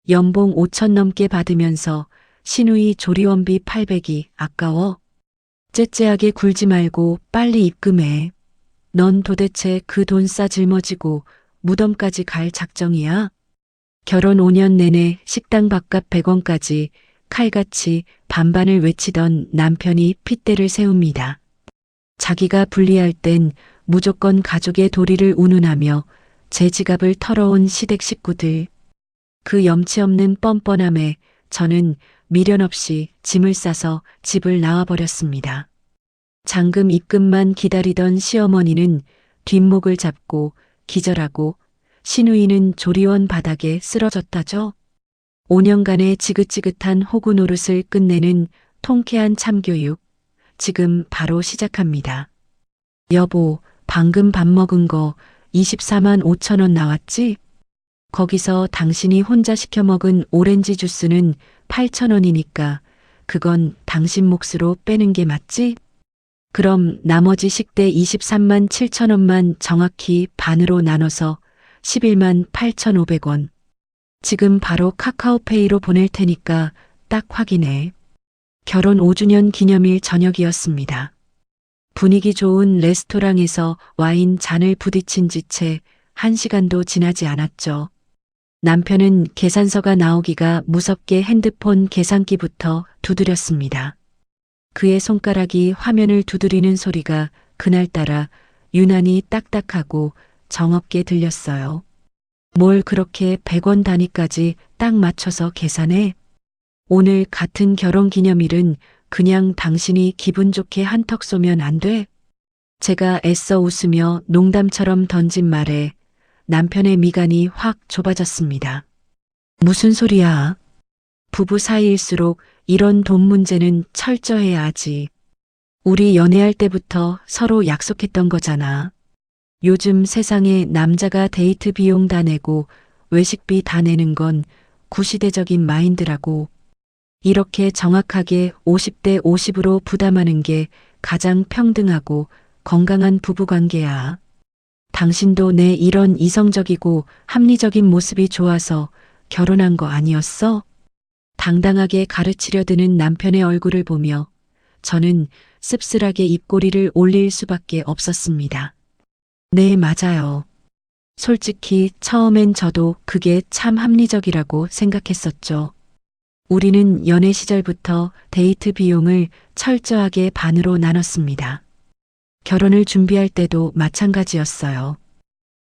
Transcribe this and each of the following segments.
연봉 5천 넘게 받으면서 시누이 조리원비 800이 아까워? 째째하게 굴지 말고 빨리 입금해. 넌 도대체 그 돈 싸 짊어지고 무덤까지 갈 작정이야? 결혼 5년 내내 식당 밥값 100원까지 칼같이 반반을 외치던 남편이 핏대를 세웁니다. 자기가 불리할 땐 무조건 가족의 도리를 운운하며 제 지갑을 털어온 시댁 식구들. 그 염치 없는 뻔뻔함에 저는 미련 없이 짐을 싸서 집을 나와버렸습니다. 잔금 입금만 기다리던 시어머니는 뒷목을 잡고 기절하고 시누이는 조리원 바닥에 쓰러졌다죠. 5년간의 지긋지긋한 호구 노릇을 끝내는 통쾌한 참교육. 지금 바로 시작합니다. 여보, 방금 밥 먹은 거 24만 5천 원 나왔지? 거기서 당신이 혼자 시켜 먹은 오렌지 주스는 8천 원이니까 그건 당신 몫으로 빼는 게 맞지? 그럼 나머지 식대 23만 7천 원만 정확히 반으로 나눠서 11만 8,500원. 지금 바로 카카오페이로 보낼 테니까 딱 확인해. 결혼 5주년 기념일 저녁이었습니다. 분위기 좋은 레스토랑에서 와인 잔을 부딪힌 지 채 1시간도 지나지 않았죠. 남편은 계산서가 나오기가 무섭게 핸드폰 계산기부터 두드렸습니다. 그의 손가락이 화면을 두드리는 소리가 그날따라 유난히 딱딱하고 정없게 들렸어요. 뭘 그렇게 100원 단위까지 딱 맞춰서 계산해? 오늘 같은 결혼 기념일은 그냥 당신이 기분 좋게 한턱 쏘면 안 돼? 제가 애써 웃으며 농담처럼 던진 말에 남편의 미간이 확 좁아졌습니다. 무슨 소리야? 부부 사이일수록 이런 돈 문제는 철저해야 하지. 우리 연애할 때부터 서로 약속했던 거잖아. 요즘 세상에 남자가 데이트 비용 다 내고 외식비 다 내는 건 구시대적인 마인드라고. 이렇게 정확하게 50대 50으로 부담하는 게 가장 평등하고 건강한 부부관계야. 당신도 내 이런 이성적이고 합리적인 모습이 좋아서 결혼한 거 아니었어? 당당하게 가르치려 드는 남편의 얼굴을 보며 저는 씁쓸하게 입꼬리를 올릴 수밖에 없었습니다. 네, 맞아요. 솔직히 처음엔 저도 그게 참 합리적이라고 생각했었죠. 우리는 연애 시절부터 데이트 비용을 철저하게 반으로 나눴습니다. 결혼을 준비할 때도 마찬가지였어요.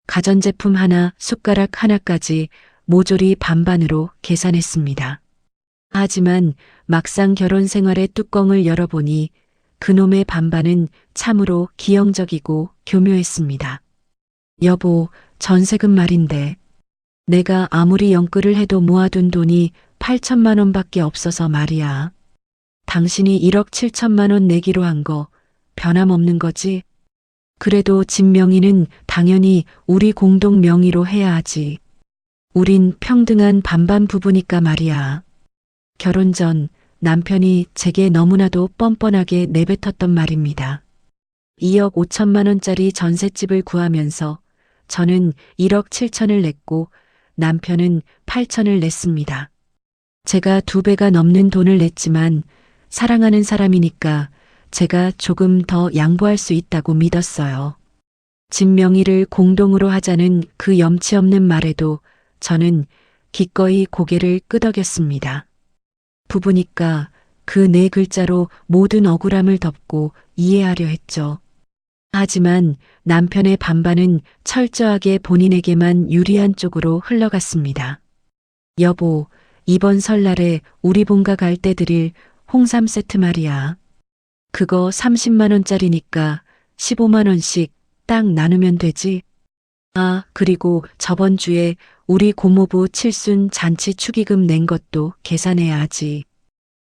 가전제품 하나, 숟가락 하나까지 모조리 반반으로 계산했습니다. 하지만 막상 결혼 생활의 뚜껑을 열어보니 그놈의 반반은 참으로 기형적이고 교묘했습니다. 여보, 전세금 말인데 내가 아무리 연끌을 해도 모아둔 돈이 8천만 원밖에 없어서 말이야. 당신이 1억 7천만 원 내기로 한 거 변함없는 거지? 그래도 집 명의는 당연히 우리 공동 명의로 해야 하지. 우린 평등한 반반 부부니까 말이야. 결혼 전 남편이 제게 너무나도 뻔뻔하게 내뱉었던 말입니다. 2억 5천만 원짜리 전셋집을 구하면서 저는 1억 7천을 냈고 남편은 8천을 냈습니다. 제가 2배가 넘는 돈을 냈지만 사랑하는 사람이니까 제가 조금 더 양보할 수 있다고 믿었어요. 집 명의를 공동으로 하자는 그 염치 없는 말에도 저는 기꺼이 고개를 끄덕였습니다. 부부니까 그 네 글자로 모든 억울함을 덮고 이해하려 했죠. 하지만 남편의 반반은 철저하게 본인에게만 유리한 쪽으로 흘러갔습니다. 여보, 이번 설날에 우리 본가 갈 때 드릴 홍삼 세트 말이야. 그거 30만 원짜리니까 15만 원씩 딱 나누면 되지. 아, 그리고 저번 주에 우리 고모부 칠순 잔치 축의금 낸 것도 계산해야 하지.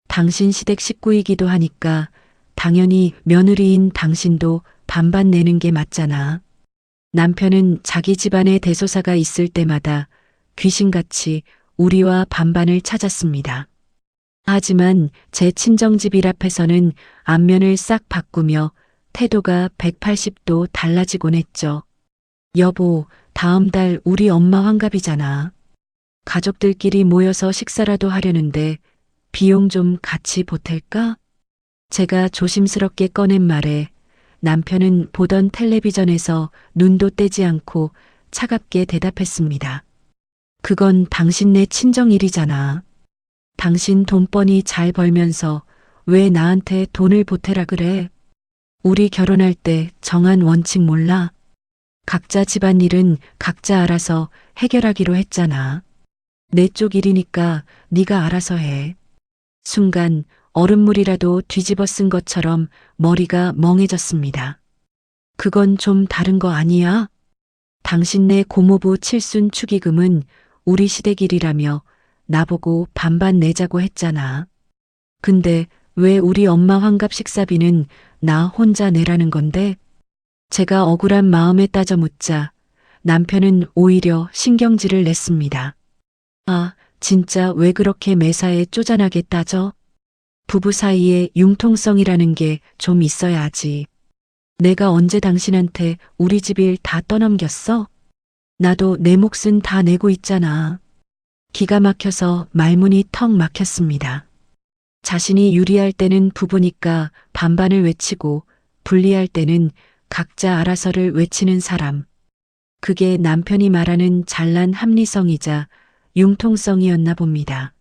당신 시댁 식구이기도 하니까 당연히 며느리인 당신도 반반 내는 게 맞잖아. 남편은 자기 집안에 대소사가 있을 때마다 귀신같이 우리와 반반을 찾았습니다. 하지만 제 친정집 앞에서는 안면을 싹 바꾸며 태도가 180도 달라지곤 했죠. 여보, 다음 달 우리 엄마 환갑이잖아. 가족들끼리 모여서 식사라도 하려는데 비용 좀 같이 보탤까? 제가 조심스럽게 꺼낸 말에 남편은 보던 텔레비전에서 눈도 떼지 않고 차갑게 대답했습니다. 그건 당신네 친정일이잖아. 당신 돈 뻔히 잘 벌면서 왜 나한테 돈을 보태라 그래? 우리 결혼할 때 정한 원칙 몰라? 각자 집안일은 각자 알아서 해결하기로 했잖아. 내 쪽 일이니까 네가 알아서 해. 순간 얼음물이라도 뒤집어 쓴 것처럼 머리가 멍해졌습니다. 그건 좀 다른 거 아니야? 당신네 고모부 칠순 축의금은 우리 시댁 일이라며 나보고 반반 내자고 했잖아. 근데 왜 우리 엄마 환갑 식사비는 나 혼자 내라는 건데? 제가 억울한 마음에 따져 묻자 남편은 오히려 신경질을 냈습니다. 아, 진짜 왜 그렇게 매사에 쪼잔하게 따져? 부부 사이에 융통성이라는 게 좀 있어야지. 내가 언제 당신한테 우리 집 일 다 떠넘겼어? 나도 내 몫은 다 내고 있잖아. 기가 막혀서 말문이 턱 막혔습니다. 자신이 유리할 때는 부부니까 반반을 외치고 불리할 때는 각자 알아서를 외치는 사람. 그게 남편이 말하는 잘난 합리성이자 융통성이었나 봅니다.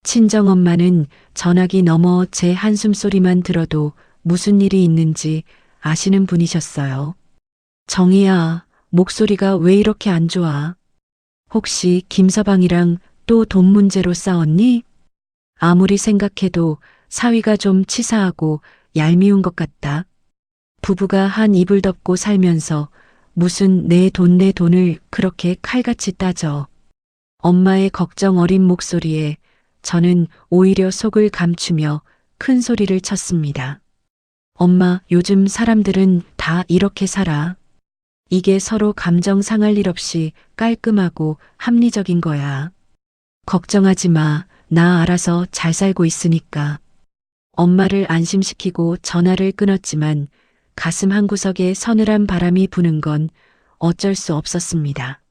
친정엄마는 전화기 너머 제 한숨소리만 들어도 무슨 일이 있는지 아시는 분이셨어요. 정희야, 목소리가 왜 이렇게 안 좋아? 혹시 김서방이랑 또 돈 문제로 싸웠니? 아무리 생각해도 사위가 좀 치사하고 얄미운 것 같다. 부부가 한 이불 덮고 살면서 무슨 내 돈을 그렇게 칼같이 따져. 엄마의 걱정 어린 목소리에 저는 오히려 속을 감추며 큰 소리를 쳤습니다. 엄마, 요즘 사람들은 다 이렇게 살아. 이게 서로 감정 상할 일 없이 깔끔하고 합리적인 거야. 걱정하지 마. 나 알아서 잘 살고 있으니까. 엄마를 안심시키고 전화를 끊었지만 가슴 한구석에 서늘한 바람이 부는 건 어쩔 수 없었습니다.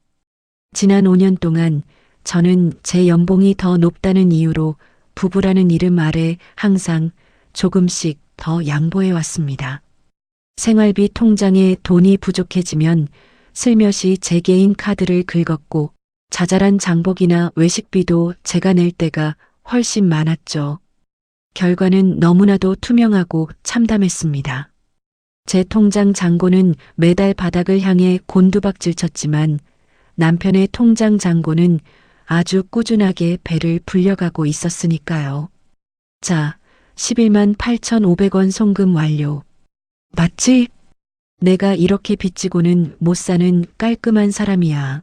지난 5년 동안 저는 제 연봉이 더 높다는 이유로 부부라는 이름 아래 항상 조금씩 더 양보해 왔습니다. 생활비 통장에 돈이 부족해지면 슬며시 제 개인 카드를 긁었고 자잘한 장복이나 외식비도 제가 낼 때가 훨씬 많았죠. 결과는 너무나도 투명하고 참담했습니다. 제 통장 잔고는 매달 바닥을 향해 곤두박질 쳤지만 남편의 통장 잔고는 아주 꾸준하게 배를 불려가고 있었으니까요. 자, 11만 8,500원 송금 완료. 맞지? 내가 이렇게 빚지고는 못 사는 깔끔한 사람이야.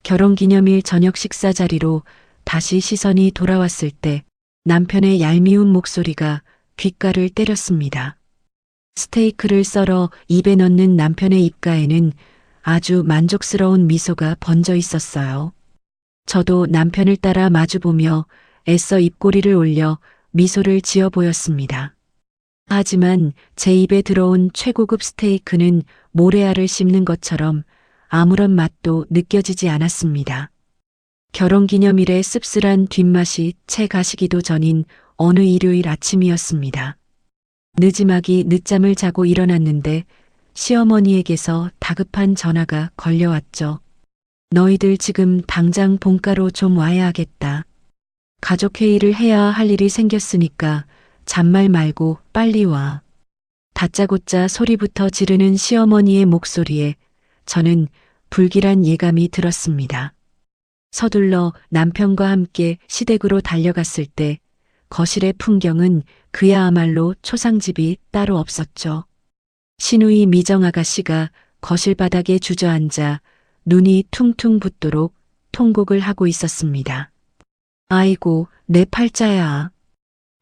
결혼기념일 저녁 식사 자리로 다시 시선이 돌아왔을 때 남편의 얄미운 목소리가 귓가를 때렸습니다. 스테이크를 썰어 입에 넣는 남편의 입가에는 아주 만족스러운 미소가 번져 있었어요. 저도 남편을 따라 마주보며 애써 입꼬리를 올려 미소를 지어 보였습니다. 하지만 제 입에 들어온 최고급 스테이크는 모래알을 씹는 것처럼 아무런 맛도 느껴지지 않았습니다. 결혼기념일의 씁쓸한 뒷맛이 채 가시기도 전인 어느 일요일 아침이었습니다. 늦지막이 늦잠을 자고 일어났는데 시어머니에게서 다급한 전화가 걸려왔죠. 너희들 지금 당장 본가로 좀 와야 하겠다. 가족회의를 해야 할 일이 생겼으니까 잔말 말고 빨리 와. 다짜고짜 소리부터 지르는 시어머니의 목소리에 저는 불길한 예감이 들었습니다. 서둘러 남편과 함께 시댁으로 달려갔을 때 거실의 풍경은 그야말로 초상집이 따로 없었죠. 시누이 미정 아가씨가 거실 바닥에 주저앉아 눈이 퉁퉁 붓도록 통곡을 하고 있었습니다. 아이고, 내 팔자야.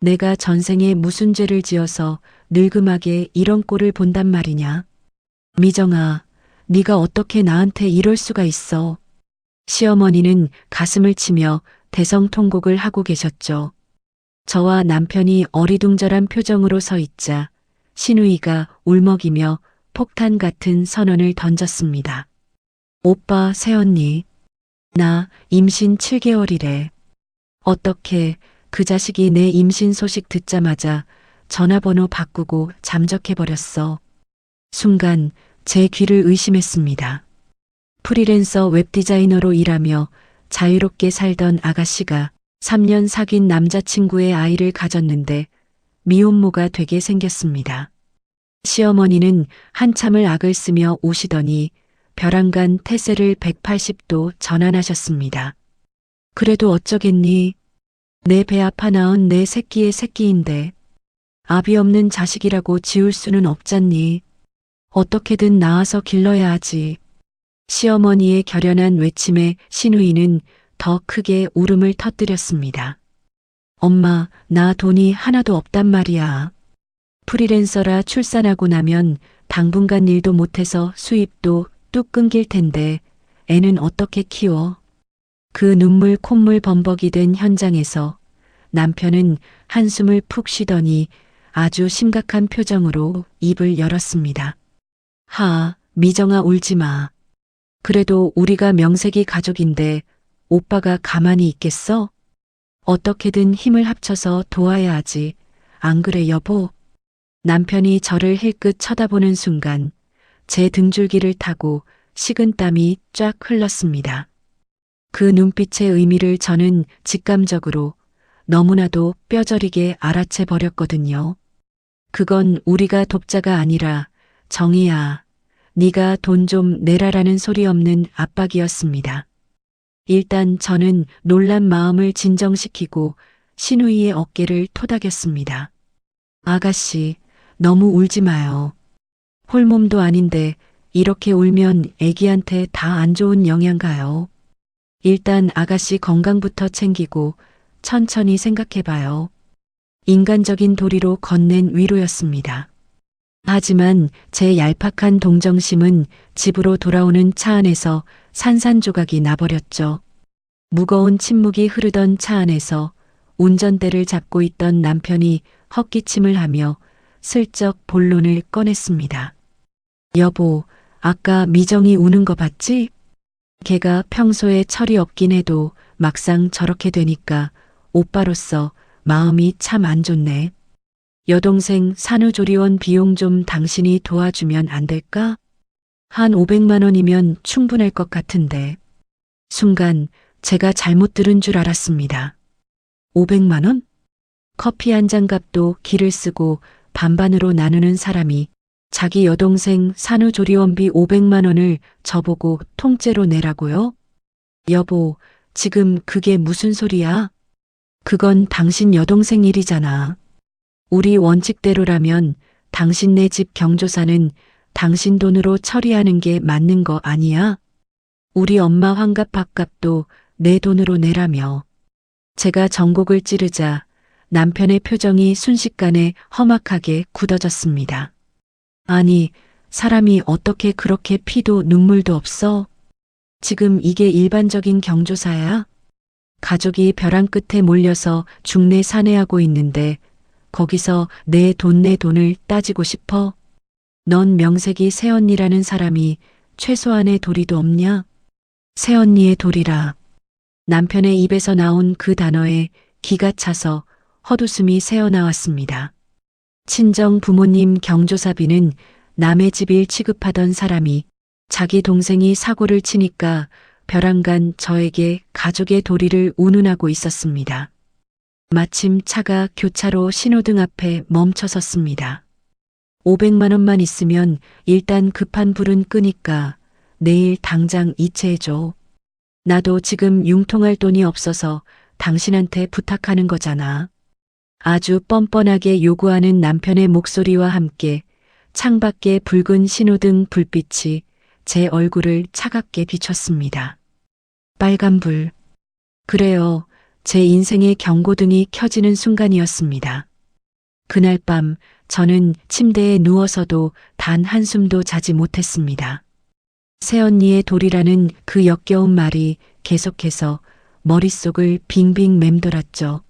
내가 전생에 무슨 죄를 지어서 늙음하게 이런 꼴을 본단 말이냐. 미정아, 네가 어떻게 나한테 이럴 수가 있어. 시어머니는 가슴을 치며 대성통곡을 하고 계셨죠. 저와 남편이 어리둥절한 표정으로 서 있자 시누이가 울먹이며 폭탄 같은 선언을 던졌습니다. 오빠, 새언니. 나 임신 7개월이래. 어떻게 그 자식이 내 임신 소식 듣자마자 전화번호 바꾸고 잠적해버렸어. 순간 제 귀를 의심했습니다. 프리랜서 웹디자이너로 일하며 자유롭게 살던 아가씨가 3년 사귄 남자친구의 아이를 가졌는데 미혼모가 되게 생겼습니다. 시어머니는 한참을 악을 쓰며 우시더니 벼랑간 태세를 180도 전환하셨습니다. 그래도 어쩌겠니? 내 배 아파 낳은 내 새끼의 새끼인데 아비 없는 자식이라고 지울 수는 없잖니. 어떻게든 낳아서 길러야 하지. 시어머니의 결연한 외침에 신우이는 더 크게 울음을 터뜨렸습니다. 엄마, 나 돈이 하나도 없단 말이야. 프리랜서라 출산하고 나면 당분간 일도 못해서 수입도 뚝 끊길 텐데 애는 어떻게 키워? 그 눈물 콧물 범벅이 된 현장에서 남편은 한숨을 푹 쉬더니 아주 심각한 표정으로 입을 열었습니다. 미정아 울지 마. 그래도 우리가 명색이 가족인데 오빠가 가만히 있겠어? 어떻게든 힘을 합쳐서 도와야 하지. 안 그래 여보? 남편이 저를 힐끗 쳐다보는 순간 제 등줄기를 타고 식은땀이 쫙 흘렀습니다. 그 눈빛의 의미를 저는 직감적으로 너무나도 뼈저리게 알아채 버렸거든요. 그건 우리가 돕자가 아니라 정희야, 네가 돈 좀 내라라는 소리 없는 압박이었습니다. 일단 저는 놀란 마음을 진정시키고 신우이의 어깨를 토닥였습니다. 아가씨, 너무 울지 마요. 홀몸도 아닌데 이렇게 울면 애기한테 다 안 좋은 영향 가요. 일단 아가씨 건강부터 챙기고 천천히 생각해봐요. 인간적인 도리로 건넨 위로였습니다. 하지만 제 얄팍한 동정심은 집으로 돌아오는 차 안에서 산산조각이 나버렸죠. 무거운 침묵이 흐르던 차 안에서 운전대를 잡고 있던 남편이 헛기침을 하며 슬쩍 본론을 꺼냈습니다. 여보, 아까 미정이 우는 거 봤지? 걔가 평소에 철이 없긴 해도 막상 저렇게 되니까 오빠로서 마음이 참 안 좋네. 여동생 산후조리원 비용 좀 당신이 도와주면 안 될까? 한 500만 원이면 충분할 것 같은데. 순간 제가 잘못 들은 줄 알았습니다. 500만 원? 커피 한 잔 값도 기를 쓰고 반반으로 나누는 사람이 자기 여동생 산후조리원비 500만 원을 저보고 통째로 내라고요? 여보, 지금 그게 무슨 소리야? 그건 당신 여동생 일이잖아. 우리 원칙대로라면 당신네 집 경조사는 당신 돈으로 처리하는 게 맞는 거 아니야? 우리 엄마 환갑 밥값도 내 돈으로 내라며. 제가 전곡을 찌르자 남편의 표정이 순식간에 험악하게 굳어졌습니다. 아니, 사람이 어떻게 그렇게 피도 눈물도 없어? 지금 이게 일반적인 경조사야? 가족이 벼랑 끝에 몰려서 중내 산해하고 있는데 거기서 내 돈을 따지고 싶어? 넌 명색이 새언니라는 사람이 최소한의 도리도 없냐? 새언니의 도리라. 남편의 입에서 나온 그 단어에 기가 차서 헛웃음이 새어나왔습니다. 친정 부모님 경조사비는 남의 집 일 취급하던 사람이 자기 동생이 사고를 치니까 벼랑간 저에게 가족의 도리를 운운하고 있었습니다. 마침 차가 교차로 신호등 앞에 멈춰 섰습니다. 500만 원만 있으면 일단 급한 불은 끄니까 내일 당장 이체해줘. 나도 지금 융통할 돈이 없어서 당신한테 부탁하는 거잖아. 아주 뻔뻔하게 요구하는 남편의 목소리와 함께 창밖에 붉은 신호등 불빛이 제 얼굴을 차갑게 비췄습니다. 빨간불. 그래요. 제 인생의 경고등이 켜지는 순간이었습니다. 그날 밤 저는 침대에 누워서도 단 한숨도 자지 못했습니다. 새언니의 도리라는 그 역겨운 말이 계속해서 머릿속을 빙빙 맴돌았죠.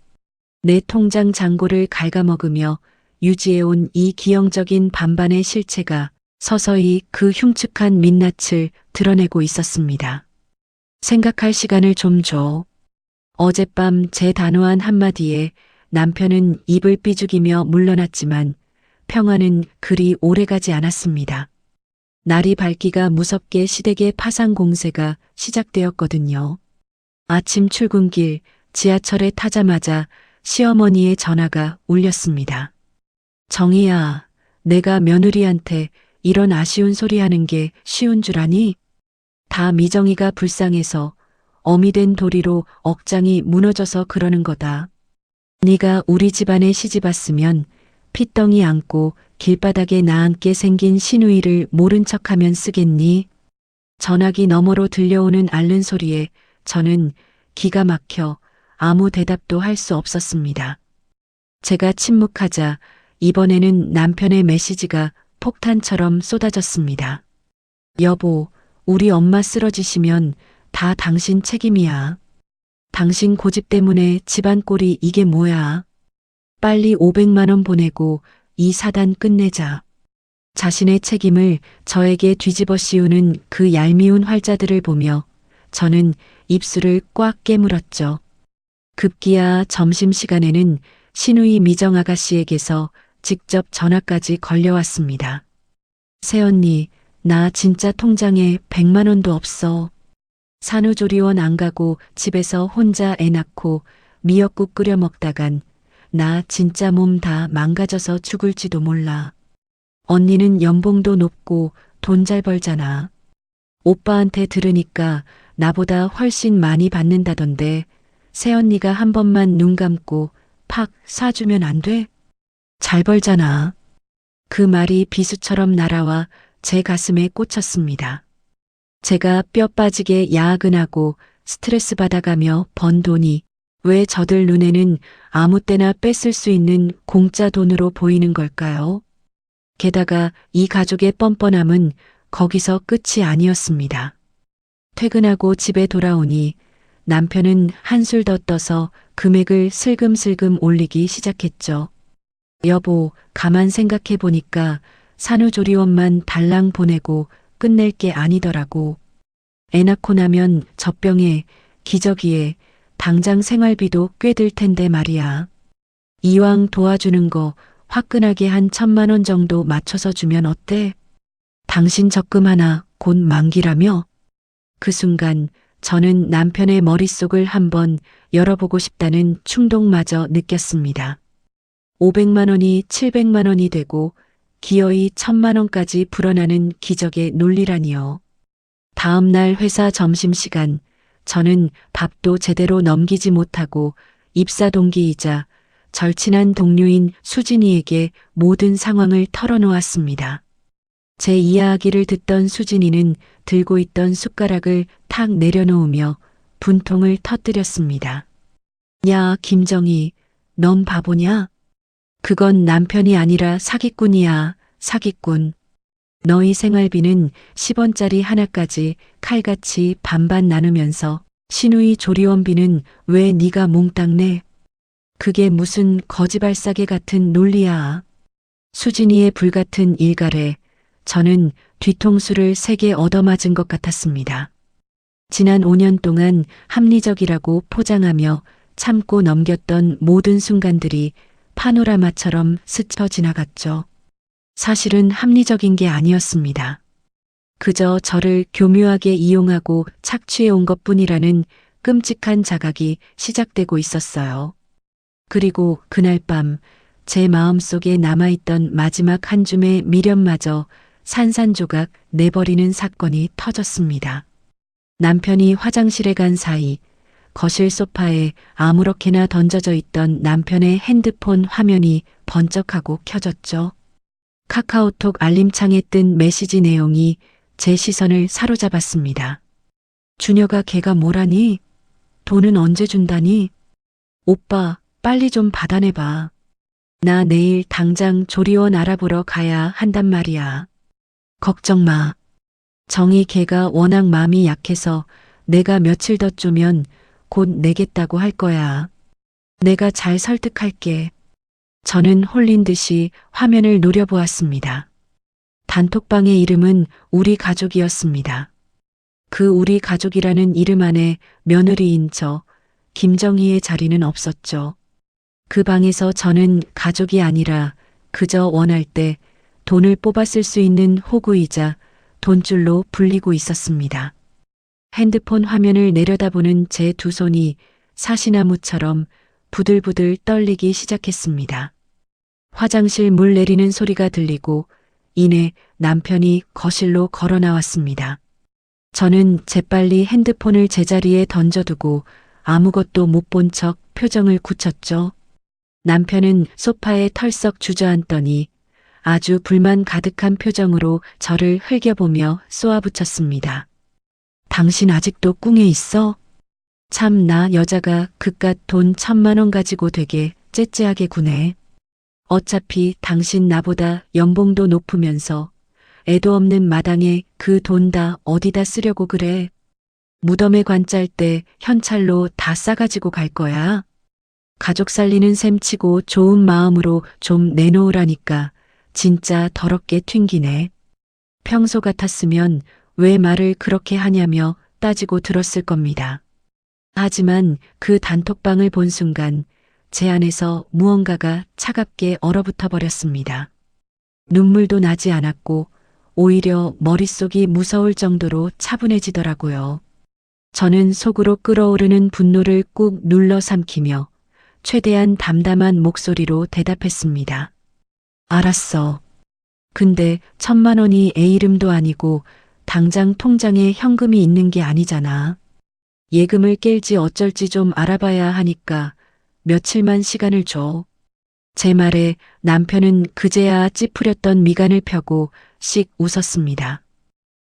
내 통장 잔고를 갉아먹으며 유지해온 이 기형적인 반반의 실체가 서서히 그 흉측한 민낯을 드러내고 있었습니다. 생각할 시간을 좀 줘. 어젯밤 제 단호한 한마디에 남편은 입을 삐죽이며 물러났지만 평화는 그리 오래가지 않았습니다. 날이 밝기가 무섭게 시댁의 파상 공세가 시작되었거든요. 아침 출근길 지하철에 타자마자 시어머니의 전화가 울렸습니다. 정희야, 내가 며느리한테 이런 아쉬운 소리 하는 게 쉬운 줄 아니? 다 미정이가 불쌍해서 어미 된 도리로 억장이 무너져서 그러는 거다. 네가 우리 집안에 시집 왔으면 핏덩이 안고 길바닥에 나앉게 생긴 시누이를 모른 척하면 쓰겠니? 전화기 너머로 들려오는 앓는 소리에 저는 기가 막혀 아무 대답도 할 수 없었습니다. 제가 침묵하자 이번에는 남편의 메시지가 폭탄처럼 쏟아졌습니다. 여보, 우리 엄마 쓰러지시면 다 당신 책임이야. 당신 고집 때문에 집안 꼴이 이게 뭐야. 빨리 500만 원 보내고 이 사단 끝내자. 자신의 책임을 저에게 뒤집어 씌우는 그 얄미운 활자들을 보며 저는 입술을 꽉 깨물었죠. 급기야 점심시간에는 시누이 미정 아가씨에게서 직접 전화까지 걸려왔습니다. 새언니, 나 진짜 통장에 100만 원도 없어. 산후조리원 안 가고 집에서 혼자 애 낳고 미역국 끓여 먹다간 나 진짜 몸 다 망가져서 죽을지도 몰라. 언니는 연봉도 높고 돈 잘 벌잖아. 오빠한테 들으니까 나보다 훨씬 많이 받는다던데 새언니가 한 번만 눈 감고 팍 쏴주면 안 돼? 잘 벌잖아. 그 말이 비수처럼 날아와 제 가슴에 꽂혔습니다. 제가 뼈 빠지게 야근하고 스트레스 받아가며 번 돈이 왜 저들 눈에는 아무 때나 뺏을 수 있는 공짜 돈으로 보이는 걸까요? 게다가 이 가족의 뻔뻔함은 거기서 끝이 아니었습니다. 퇴근하고 집에 돌아오니 남편은 한술 더 떠서 금액을 슬금슬금 올리기 시작했죠. 여보, 가만 생각해 보니까 산후조리원만 달랑 보내고 끝낼 게 아니더라고. 애 낳고 나면 젖병에 기저귀에 당장 생활비도 꽤 들 텐데 말이야. 이왕 도와주는 거 화끈하게 한 1,000만 원 정도 맞춰서 주면 어때? 당신 적금 하나 곧 만기라며? 그 순간 저는 남편의 머릿속을 한번 열어보고 싶다는 충동마저 느꼈습니다. 500만 원이 700만 원이 되고 기어이 1,000만 원까지 불어나는 기적의 논리라니요. 다음 날 회사 점심시간 저는 밥도 제대로 넘기지 못하고 입사 동기이자 절친한 동료인 수진이에게 모든 상황을 털어놓았습니다. 제 이야기를 듣던 수진이는 들고 있던 숟가락을 탁 내려놓으며 분통을 터뜨렸습니다. 야, 김정희, 넌 바보냐? 그건 남편이 아니라 사기꾼이야, 사기꾼. 너희 생활비는 10원짜리 하나까지 칼같이 반반 나누면서 시누이 조리원비는 왜 네가 몽땅 내? 그게 무슨 거지발사계 같은 논리야. 수진이의 불같은 일갈에 저는 뒤통수를 세게 얻어맞은 것 같았습니다. 지난 5년 동안 합리적이라고 포장하며 참고 넘겼던 모든 순간들이 파노라마처럼 스쳐 지나갔죠. 사실은 합리적인 게 아니었습니다. 그저 저를 교묘하게 이용하고 착취해 온 것뿐이라는 끔찍한 자각이 시작되고 있었어요. 그리고 그날 밤 제 마음속에 남아있던 마지막 한 줌의 미련마저 산산조각 내버리는 사건이 터졌습니다. 남편이 화장실에 간 사이 거실 소파에 아무렇게나 던져져 있던 남편의 핸드폰 화면이 번쩍하고 켜졌죠. 카카오톡 알림창에 뜬 메시지 내용이 제 시선을 사로잡았습니다. 주녀가 걔가 뭐라니? 돈은 언제 준다니? 오빠, 빨리 좀 받아내봐. 나 내일 당장 조리원 알아보러 가야 한단 말이야. 걱정 마. 정희 걔가 워낙 마음이 약해서 내가 며칠 더 쪼면 곧 내겠다고 할 거야. 내가 잘 설득할게. 저는 홀린 듯이 화면을 노려보았습니다. 단톡방의 이름은 우리 가족이었습니다. 그 우리 가족이라는 이름 안에 며느리인 저 김정희의 자리는 없었죠. 그 방에서 저는 가족이 아니라 그저 원할 때 돈을 뽑아 쓸 수 있는 호구이자 돈줄로 불리고 있었습니다. 핸드폰 화면을 내려다보는 제 두 손이 사시나무처럼 부들부들 떨리기 시작했습니다. 화장실 물 내리는 소리가 들리고 이내 남편이 거실로 걸어 나왔습니다. 저는 재빨리 핸드폰을 제자리에 던져두고 아무것도 못 본 척 표정을 굳혔죠. 남편은 소파에 털썩 주저앉더니 아주 불만 가득한 표정으로 저를 흘겨보며 쏘아붙였습니다. 당신 아직도 꿍에 있어? 참 나 여자가 그깟 돈 1,000만 원 가지고 되게 째째하게 구네. 어차피 당신 나보다 연봉도 높으면서 애도 없는 마당에 그 돈 다 어디다 쓰려고 그래. 무덤에 관짤 때 현찰로 다 싸가지고 갈 거야. 가족 살리는 셈 치고 좋은 마음으로 좀 내놓으라니까 진짜 더럽게 튕기네. 평소 같았으면 왜 말을 그렇게 하냐며 따지고 들었을 겁니다. 하지만 그 단톡방을 본 순간 제 안에서 무언가가 차갑게 얼어붙어 버렸습니다. 눈물도 나지 않았고 오히려 머릿속이 무서울 정도로 차분해지더라고요. 저는 속으로 끓어오르는 분노를 꾹 눌러 삼키며 최대한 담담한 목소리로 대답했습니다. 알았어. 근데 1,000만 원이 애 이름도 아니고 당장 통장에 현금이 있는 게 아니잖아. 예금을 깰지 어쩔지 좀 알아봐야 하니까 며칠만 시간을 줘. 제 말에 남편은 그제야 찌푸렸던 미간을 펴고 씩 웃었습니다.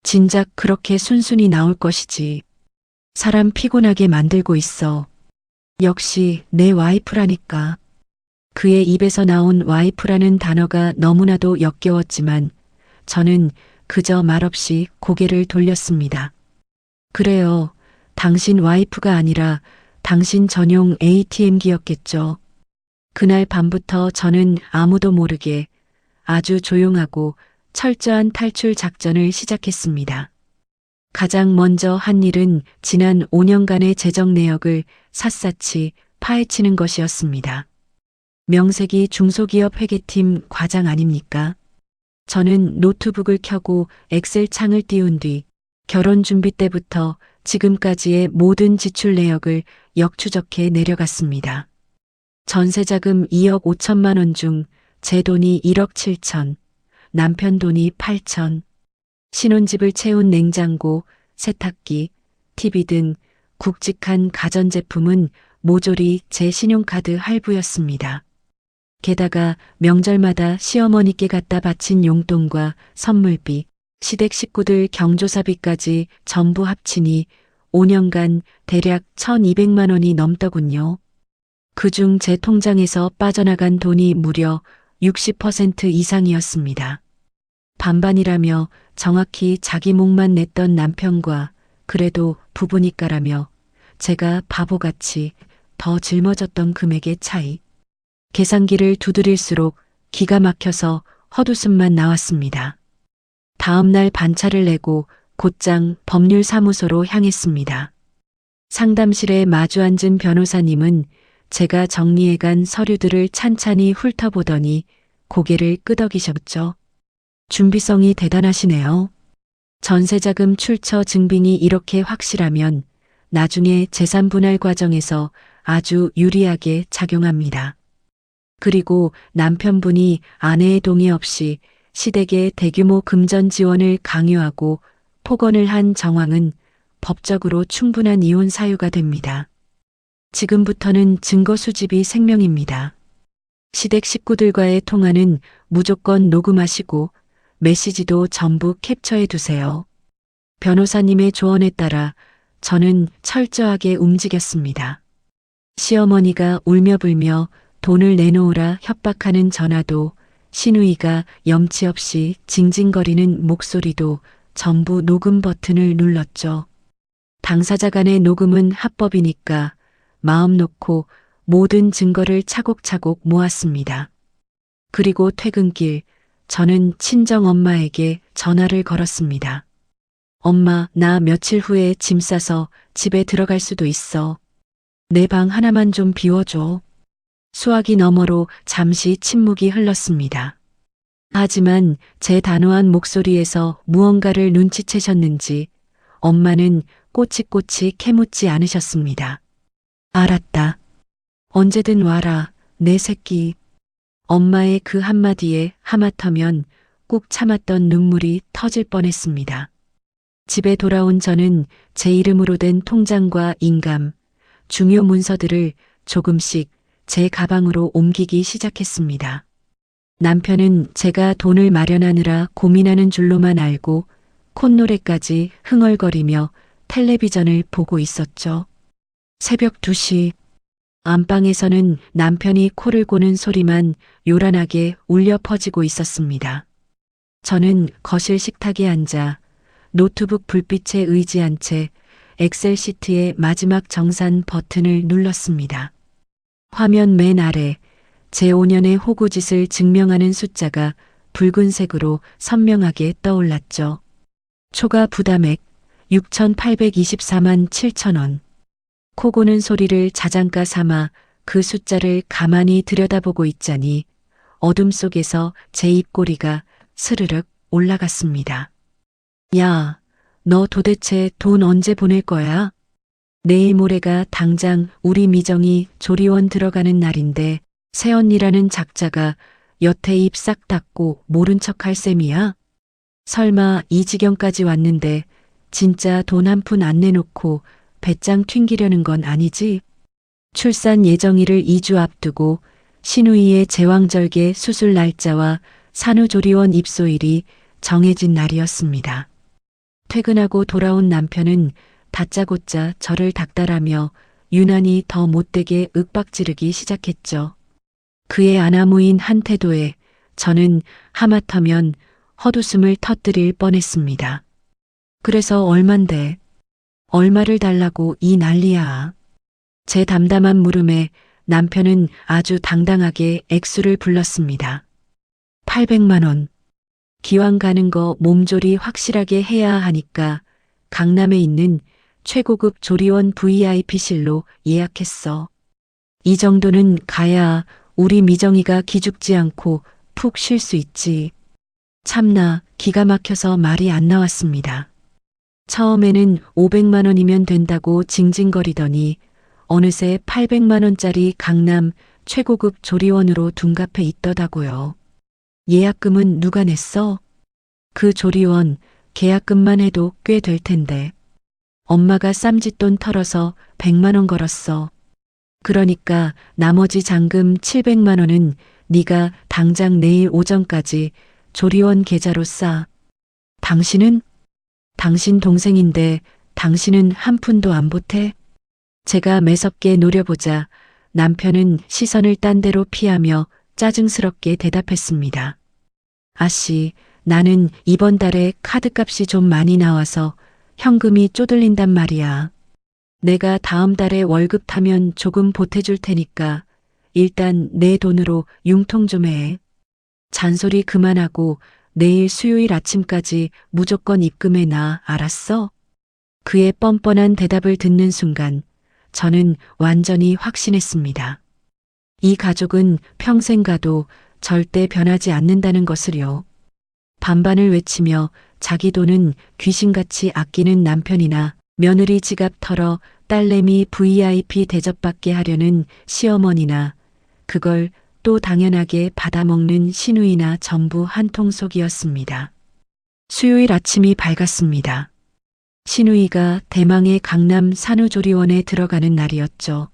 진작 그렇게 순순히 나올 것이지. 사람 피곤하게 만들고 있어. 역시 내 와이프라니까. 그의 입에서 나온 와이프라는 단어가 너무나도 역겨웠지만 저는 그저 말없이 고개를 돌렸습니다. 그래요. 당신 와이프가 아니라 당신 전용 ATM기였겠죠. 그날 밤부터 저는 아무도 모르게 아주 조용하고 철저한 탈출 작전을 시작했습니다. 가장 먼저 한 일은 지난 5년간의 재정 내역을 샅샅이 파헤치는 것이었습니다. 명색이 중소기업 회계팀 과장 아닙니까? 저는 노트북을 켜고 엑셀 창을 띄운 뒤 결혼 준비 때부터 지금까지의 모든 지출 내역을 역추적해 내려갔습니다. 전세자금 2억 5천만 원 중 제 돈이 1억 7천, 남편 돈이 8천, 신혼집을 채운 냉장고, 세탁기, TV 등 굵직한 가전제품은 모조리 제 신용카드 할부였습니다. 게다가 명절마다 시어머니께 갖다 바친 용돈과 선물비, 시댁 식구들 경조사비까지 전부 합치니 5년간 대략 1,200만 원이 넘더군요. 그중 제 통장에서 빠져나간 돈이 무려 60% 이상이었습니다. 반반이라며 정확히 자기 목만 냈던 남편과 그래도 부부니까라며 제가 바보같이 더 짊어졌던 금액의 차이. 계산기를 두드릴수록 기가 막혀서 헛웃음만 나왔습니다. 다음 날 반차를 내고 곧장 법률사무소로 향했습니다. 상담실에 마주 앉은 변호사님은 제가 정리해간 서류들을 찬찬히 훑어보더니 고개를 끄덕이셨죠. 준비성이 대단하시네요. 전세자금 출처 증빙이 이렇게 확실하면 나중에 재산 분할 과정에서 아주 유리하게 작용합니다. 그리고 남편분이 아내의 동의 없이 시댁에 대규모 금전 지원을 강요하고 폭언을 한 정황은 법적으로 충분한 이혼 사유가 됩니다. 지금부터는 증거 수집이 생명입니다. 시댁 식구들과의 통화는 무조건 녹음하시고 메시지도 전부 캡처해 두세요. 변호사님의 조언에 따라 저는 철저하게 움직였습니다. 시어머니가 울며 불며 돈을 내놓으라 협박하는 전화도, 시누이가 염치 없이 징징거리는 목소리도 전부 녹음 버튼을 눌렀죠. 당사자 간의 녹음은 합법이니까 마음 놓고 모든 증거를 차곡차곡 모았습니다. 그리고 퇴근길 저는 친정 엄마에게 전화를 걸었습니다. 엄마, 나 며칠 후에 짐 싸서 집에 들어갈 수도 있어. 내 방 하나만 좀 비워줘. 수화기 너머로 잠시 침묵이 흘렀습니다. 하지만 제 단호한 목소리에서 무언가를 눈치채셨는지 엄마는 꼬치꼬치 캐묻지 않으셨습니다. 알았다. 언제든 와라, 내 새끼. 엄마의 그 한마디에 하마터면 꾹 참았던 눈물이 터질 뻔했습니다. 집에 돌아온 저는 제 이름으로 된 통장과 인감, 중요 문서들을 조금씩 제 가방으로 옮기기 시작했습니다. 남편은 제가 돈을 마련하느라 고민하는 줄로만 알고 콧노래까지 흥얼거리며 텔레비전을 보고 있었죠. 새벽 2시 안방에서는 남편이 코를 고는 소리만 요란하게 울려 퍼지고 있었습니다. 저는 거실 식탁에 앉아 노트북 불빛에 의지한 채 엑셀 시트의 마지막 정산 버튼을 눌렀습니다. 화면 맨 아래 제 5년의 호구짓을 증명하는 숫자가 붉은색으로 선명하게 떠올랐죠. 초과 부담액 6,824만 7천 원. 코 고는 소리를 자장가 삼아 그 숫자를 가만히 들여다보고 있자니 어둠 속에서 제 입꼬리가 스르륵 올라갔습니다. 야, 너 도대체 돈 언제 보낼 거야? 내일 모레가 당장 우리 미정이 조리원 들어가는 날인데 새언니라는 작자가 여태 입 싹 닫고 모른 척 할 셈이야? 설마 이 지경까지 왔는데 진짜 돈 한 푼 안 내놓고 배짱 튕기려는 건 아니지? 출산 예정일을 2주 앞두고 신우이의 제왕절개 수술 날짜와 산후조리원 입소일이 정해진 날이었습니다. 퇴근하고 돌아온 남편은 다짜고짜 저를 닥달하며 유난히 더 못되게 윽박지르기 시작했죠. 그의 아나무인 한 태도에 저는 하마터면 헛웃음을 터뜨릴 뻔했습니다. 그래서 얼만데? 얼마를 달라고 이 난리야. 제 담담한 물음에 남편은 아주 당당하게 액수를 불렀습니다. 800만 원. 기왕 가는 거 몸조리 확실하게 해야 하니까 강남에 있는 최고급 조리원 VIP실로 예약했어. 이 정도는 가야 우리 미정이가 기죽지 않고 푹 쉴 수 있지. 참나 기가 막혀서 말이 안 나왔습니다. 처음에는 500만 원이면 된다고 징징거리더니 어느새 800만 원짜리 강남 최고급 조리원으로 둔갑해 있더라고요. 예약금은 누가 냈어? 그 조리원 계약금만 해도 꽤 될 텐데. 엄마가 쌈짓돈 털어서 100만 원 걸었어. 그러니까 나머지 잔금 700만 원은 네가 당장 내일 오전까지 조리원 계좌로 싸. 당신은? 당신 동생인데 당신은 한 푼도 안 보태? 제가 매섭게 노려보자 남편은 시선을 딴 데로 피하며 짜증스럽게 대답했습니다. 아씨, 나는 이번 달에 카드값이 좀 많이 나와서 현금이 쪼들린단 말이야. 내가 다음 달에 월급 타면 조금 보태줄 테니까 일단 내 돈으로 융통 좀 해. 잔소리 그만하고 내일 수요일 아침까지 무조건 입금해놔, 알았어? 그의 뻔뻔한 대답을 듣는 순간 저는 완전히 확신했습니다. 이 가족은 평생 가도 절대 변하지 않는다는 것을요. 반반을 외치며 자기 돈은 귀신같이 아끼는 남편이나 며느리 지갑 털어 딸내미 VIP 대접받게 하려는 시어머니나 그걸 또 당연하게 받아먹는 시누이나 전부 한통속이었습니다. 수요일 아침이 밝았습니다. 시누이가 대망의 강남 산후조리원에 들어가는 날이었죠.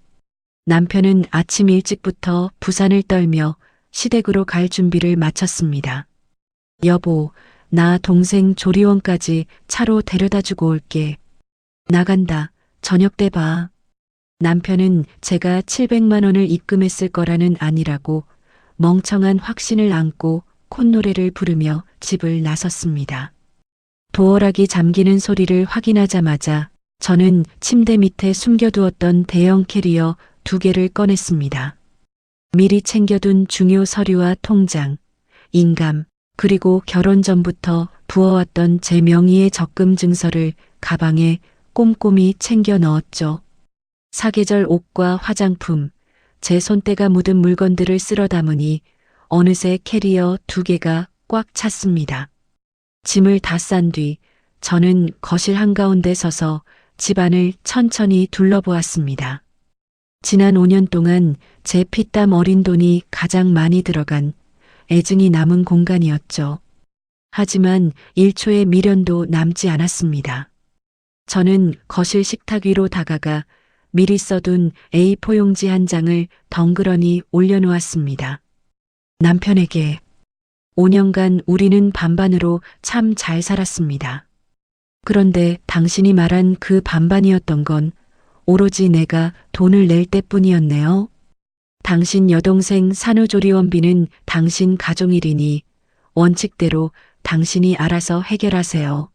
남편은 아침 일찍부터 부산을 떨며 시댁으로 갈 준비를 마쳤습니다. 여보, 나 동생 조리원까지 차로 데려다 주고 올게. 나간다. 저녁 때 봐. 남편은 제가 700만 원을 입금했을 거라는 아니라고 멍청한 확신을 안고 콧노래를 부르며 집을 나섰습니다. 도어락이 잠기는 소리를 확인하자마자 저는 침대 밑에 숨겨두었던 대형 캐리어 2개를 꺼냈습니다. 미리 챙겨둔 중요 서류와 통장, 인감, 그리고 결혼 전부터 부어왔던 제 명의의 적금 증서를 가방에 꼼꼼히 챙겨 넣었죠. 사계절 옷과 화장품, 제 손때가 묻은 물건들을 쓸어 담으니 어느새 캐리어 2개가 꽉 찼습니다. 짐을 다 싼 뒤 저는 거실 한가운데 서서 집안을 천천히 둘러보았습니다. 지난 5년 동안 제 피땀 어린 돈이 가장 많이 들어간 애증이 남은 공간이었죠. 하지만 1초의 미련도 남지 않았습니다. 저는 거실 식탁 위로 다가가 미리 써둔 A4 용지 한 장을 덩그러니 올려놓았습니다. 남편에게 5년간 우리는 반반으로 참 잘 살았습니다. 그런데 당신이 말한 그 반반이었던 건 오로지 내가 돈을 낼 때뿐이었네요. 당신 여동생 산후조리원비는 당신 가족일이니 원칙대로 당신이 알아서 해결하세요.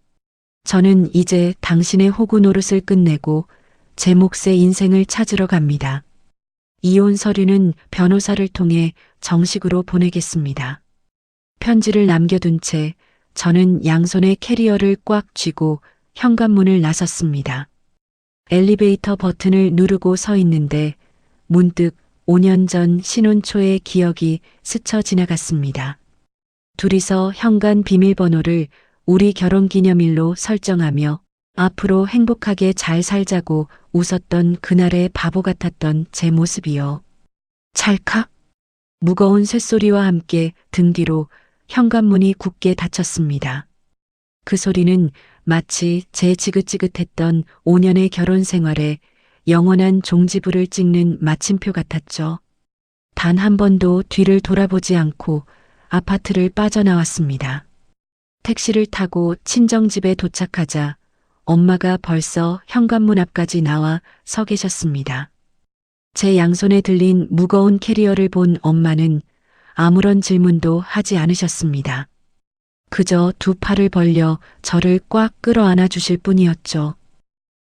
저는 이제 당신의 호구 노릇을 끝내고 제 몫의 인생을 찾으러 갑니다. 이혼 서류는 변호사를 통해 정식으로 보내겠습니다. 편지를 남겨둔 채 저는 양손에 캐리어를 꽉 쥐고 현관문을 나섰습니다. 엘리베이터 버튼을 누르고 서 있는데 문득 5년 전 신혼 초의 기억이 스쳐 지나갔습니다. 둘이서 현관 비밀번호를 우리 결혼기념일로 설정하며 앞으로 행복하게 잘 살자고 웃었던 그날의 바보 같았던 제 모습이요. 찰칵! 무거운 쇳소리와 함께 등 뒤로 현관문이 굳게 닫혔습니다. 그 소리는 마치 제 지긋지긋했던 5년의 결혼 생활에 영원한 종지부를 찍는 마침표 같았죠. 단 한 번도 뒤를 돌아보지 않고 아파트를 빠져나왔습니다. 택시를 타고 친정집에 도착하자 엄마가 벌써 현관문 앞까지 나와 서 계셨습니다. 제 양손에 들린 무거운 캐리어를 본 엄마는 아무런 질문도 하지 않으셨습니다. 그저 2팔을 벌려 저를 꽉 끌어안아 주실 뿐이었죠.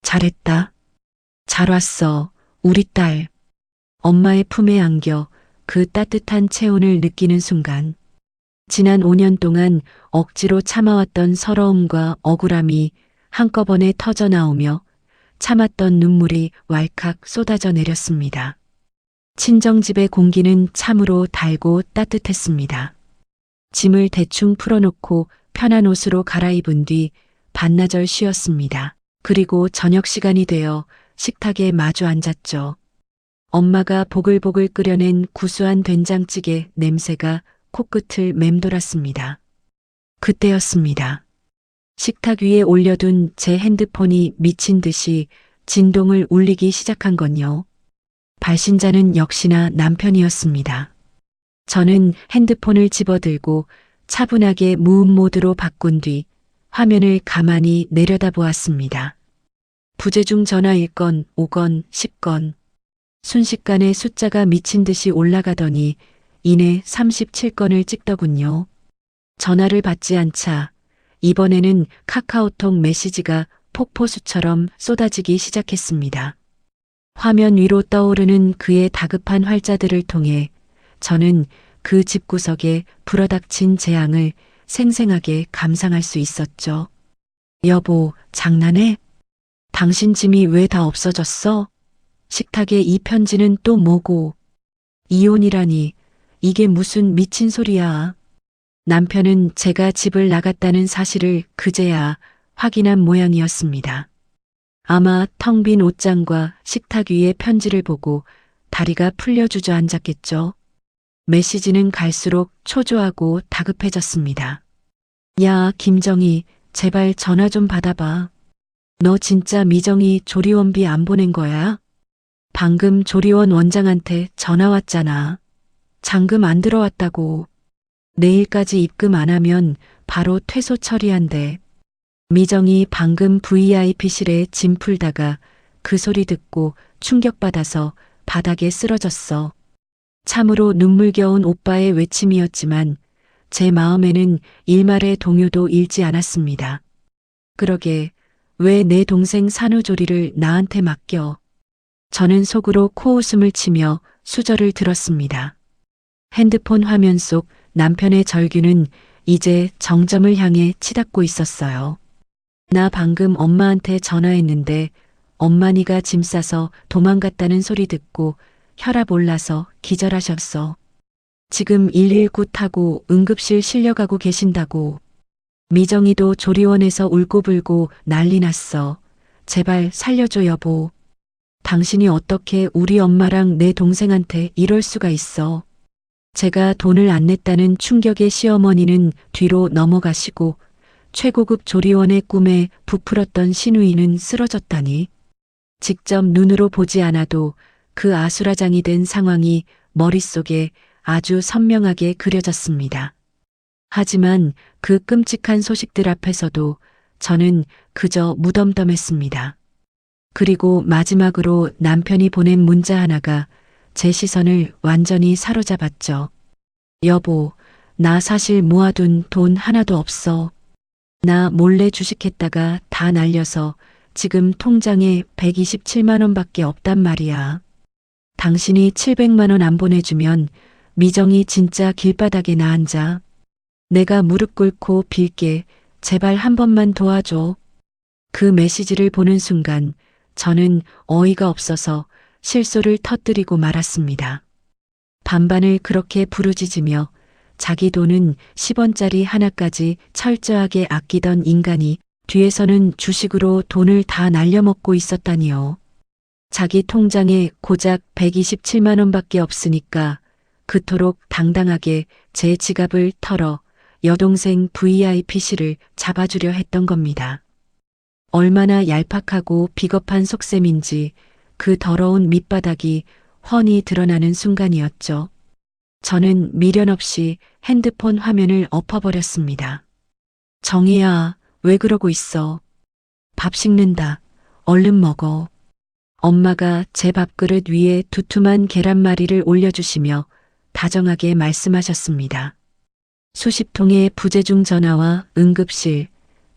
잘했다. 잘 왔어, 우리 딸. 엄마의 품에 안겨 그 따뜻한 체온을 느끼는 순간 지난 5년 동안 억지로 참아왔던 서러움과 억울함이 한꺼번에 터져 나오며 참았던 눈물이 왈칵 쏟아져 내렸습니다. 친정집의 공기는 참으로 달고 따뜻했습니다. 짐을 대충 풀어놓고 편한 옷으로 갈아입은 뒤 반나절 쉬었습니다. 그리고 저녁 시간이 되어 식탁에 마주 앉았죠. 엄마가 보글보글 끓여낸 구수한 된장찌개 냄새가 코끝을 맴돌았습니다. 그때였습니다. 식탁 위에 올려둔 제 핸드폰이 미친 듯이 진동을 울리기 시작한 건요. 발신자는 역시나 남편이었습니다. 저는 핸드폰을 집어들고 차분하게 무음 모드로 바꾼 뒤 화면을 가만히 내려다보았습니다. 부재중 전화 1건, 5건, 10건. 순식간에 숫자가 미친 듯이 올라가더니 이내 37건을 찍더군요. 전화를 받지 않자 이번에는 카카오톡 메시지가 폭포수처럼 쏟아지기 시작했습니다. 화면 위로 떠오르는 그의 다급한 활자들을 통해 저는 그 집구석에 불어닥친 재앙을 생생하게 감상할 수 있었죠. 여보, 장난해? 당신 짐이 왜 다 없어졌어? 식탁에 이 편지는 또 뭐고? 이혼이라니, 이게 무슨 미친 소리야. 남편은 제가 집을 나갔다는 사실을 그제야 확인한 모양이었습니다. 아마 텅 빈 옷장과 식탁 위의 편지를 보고 다리가 풀려 주저앉았겠죠. 메시지는 갈수록 초조하고 다급해졌습니다. 야, 김정희, 제발 전화 좀 받아봐. 너 진짜 미정이 조리원비 안 보낸 거야? 방금 조리원 원장한테 전화 왔잖아. 잔금 안 들어왔다고. 내일까지 입금 안 하면 바로 퇴소 처리한대. 미정이 방금 VIP실에 짐 풀다가 그 소리 듣고 충격받아서 바닥에 쓰러졌어. 참으로 눈물겨운 오빠의 외침이었지만 제 마음에는 일말의 동요도 일지 않았습니다. 그러게 왜 내 동생 산후조리를 나한테 맡겨. 저는 속으로 코웃음을 치며 수저를 들었습니다. 핸드폰 화면 속 남편의 절규는 이제 정점을 향해 치닫고 있었어요. 나 방금 엄마한테 전화했는데 엄마 네가 짐 싸서 도망갔다는 소리 듣고 혈압 올라서 기절하셨어. 지금 119 타고 응급실 실려가고 계신다고. 미정이도 조리원에서 울고불고 난리 났어. 제발 살려줘 여보. 당신이 어떻게 우리 엄마랑 내 동생한테 이럴 수가 있어. 제가 돈을 안 냈다는 충격의 시어머니는 뒤로 넘어가시고 최고급 조리원의 꿈에 부풀었던 시누이는 쓰러졌다니. 직접 눈으로 보지 않아도 그 아수라장이 된 상황이 머릿속에 아주 선명하게 그려졌습니다. 하지만 그 끔찍한 소식들 앞에서도 저는 그저 무덤덤했습니다. 그리고 마지막으로 남편이 보낸 문자 하나가 제 시선을 완전히 사로잡았죠. 여보, 나 사실 모아둔 돈 하나도 없어. 나 몰래 주식했다가 다 날려서 지금 통장에 127만 원밖에 없단 말이야. 당신이 700만 원 안 보내주면 미정이 진짜 길바닥에 나앉아. 내가 무릎 꿇고 빌게. 제발 한 번만 도와줘. 그 메시지를 보는 순간 저는 어이가 없어서 실소를 터뜨리고 말았습니다. 반반을 그렇게 부르짖으며 자기 돈은 10원짜리 하나까지 철저하게 아끼던 인간이 뒤에서는 주식으로 돈을 다 날려먹고 있었다니요. 자기 통장에 고작 127만 원밖에 없으니까 그토록 당당하게 제 지갑을 털어 여동생 VIP실을 잡아주려 했던 겁니다. 얼마나 얄팍하고 비겁한 속셈인지 그 더러운 밑바닥이 훤히 드러나는 순간이었죠. 저는 미련 없이 핸드폰 화면을 엎어버렸습니다. 정희야, 왜 그러고 있어? 밥 식는다. 얼른 먹어. 엄마가 제 밥그릇 위에 두툼한 계란말이를 올려주시며 다정하게 말씀하셨습니다. 수십 통의 부재중 전화와 응급실,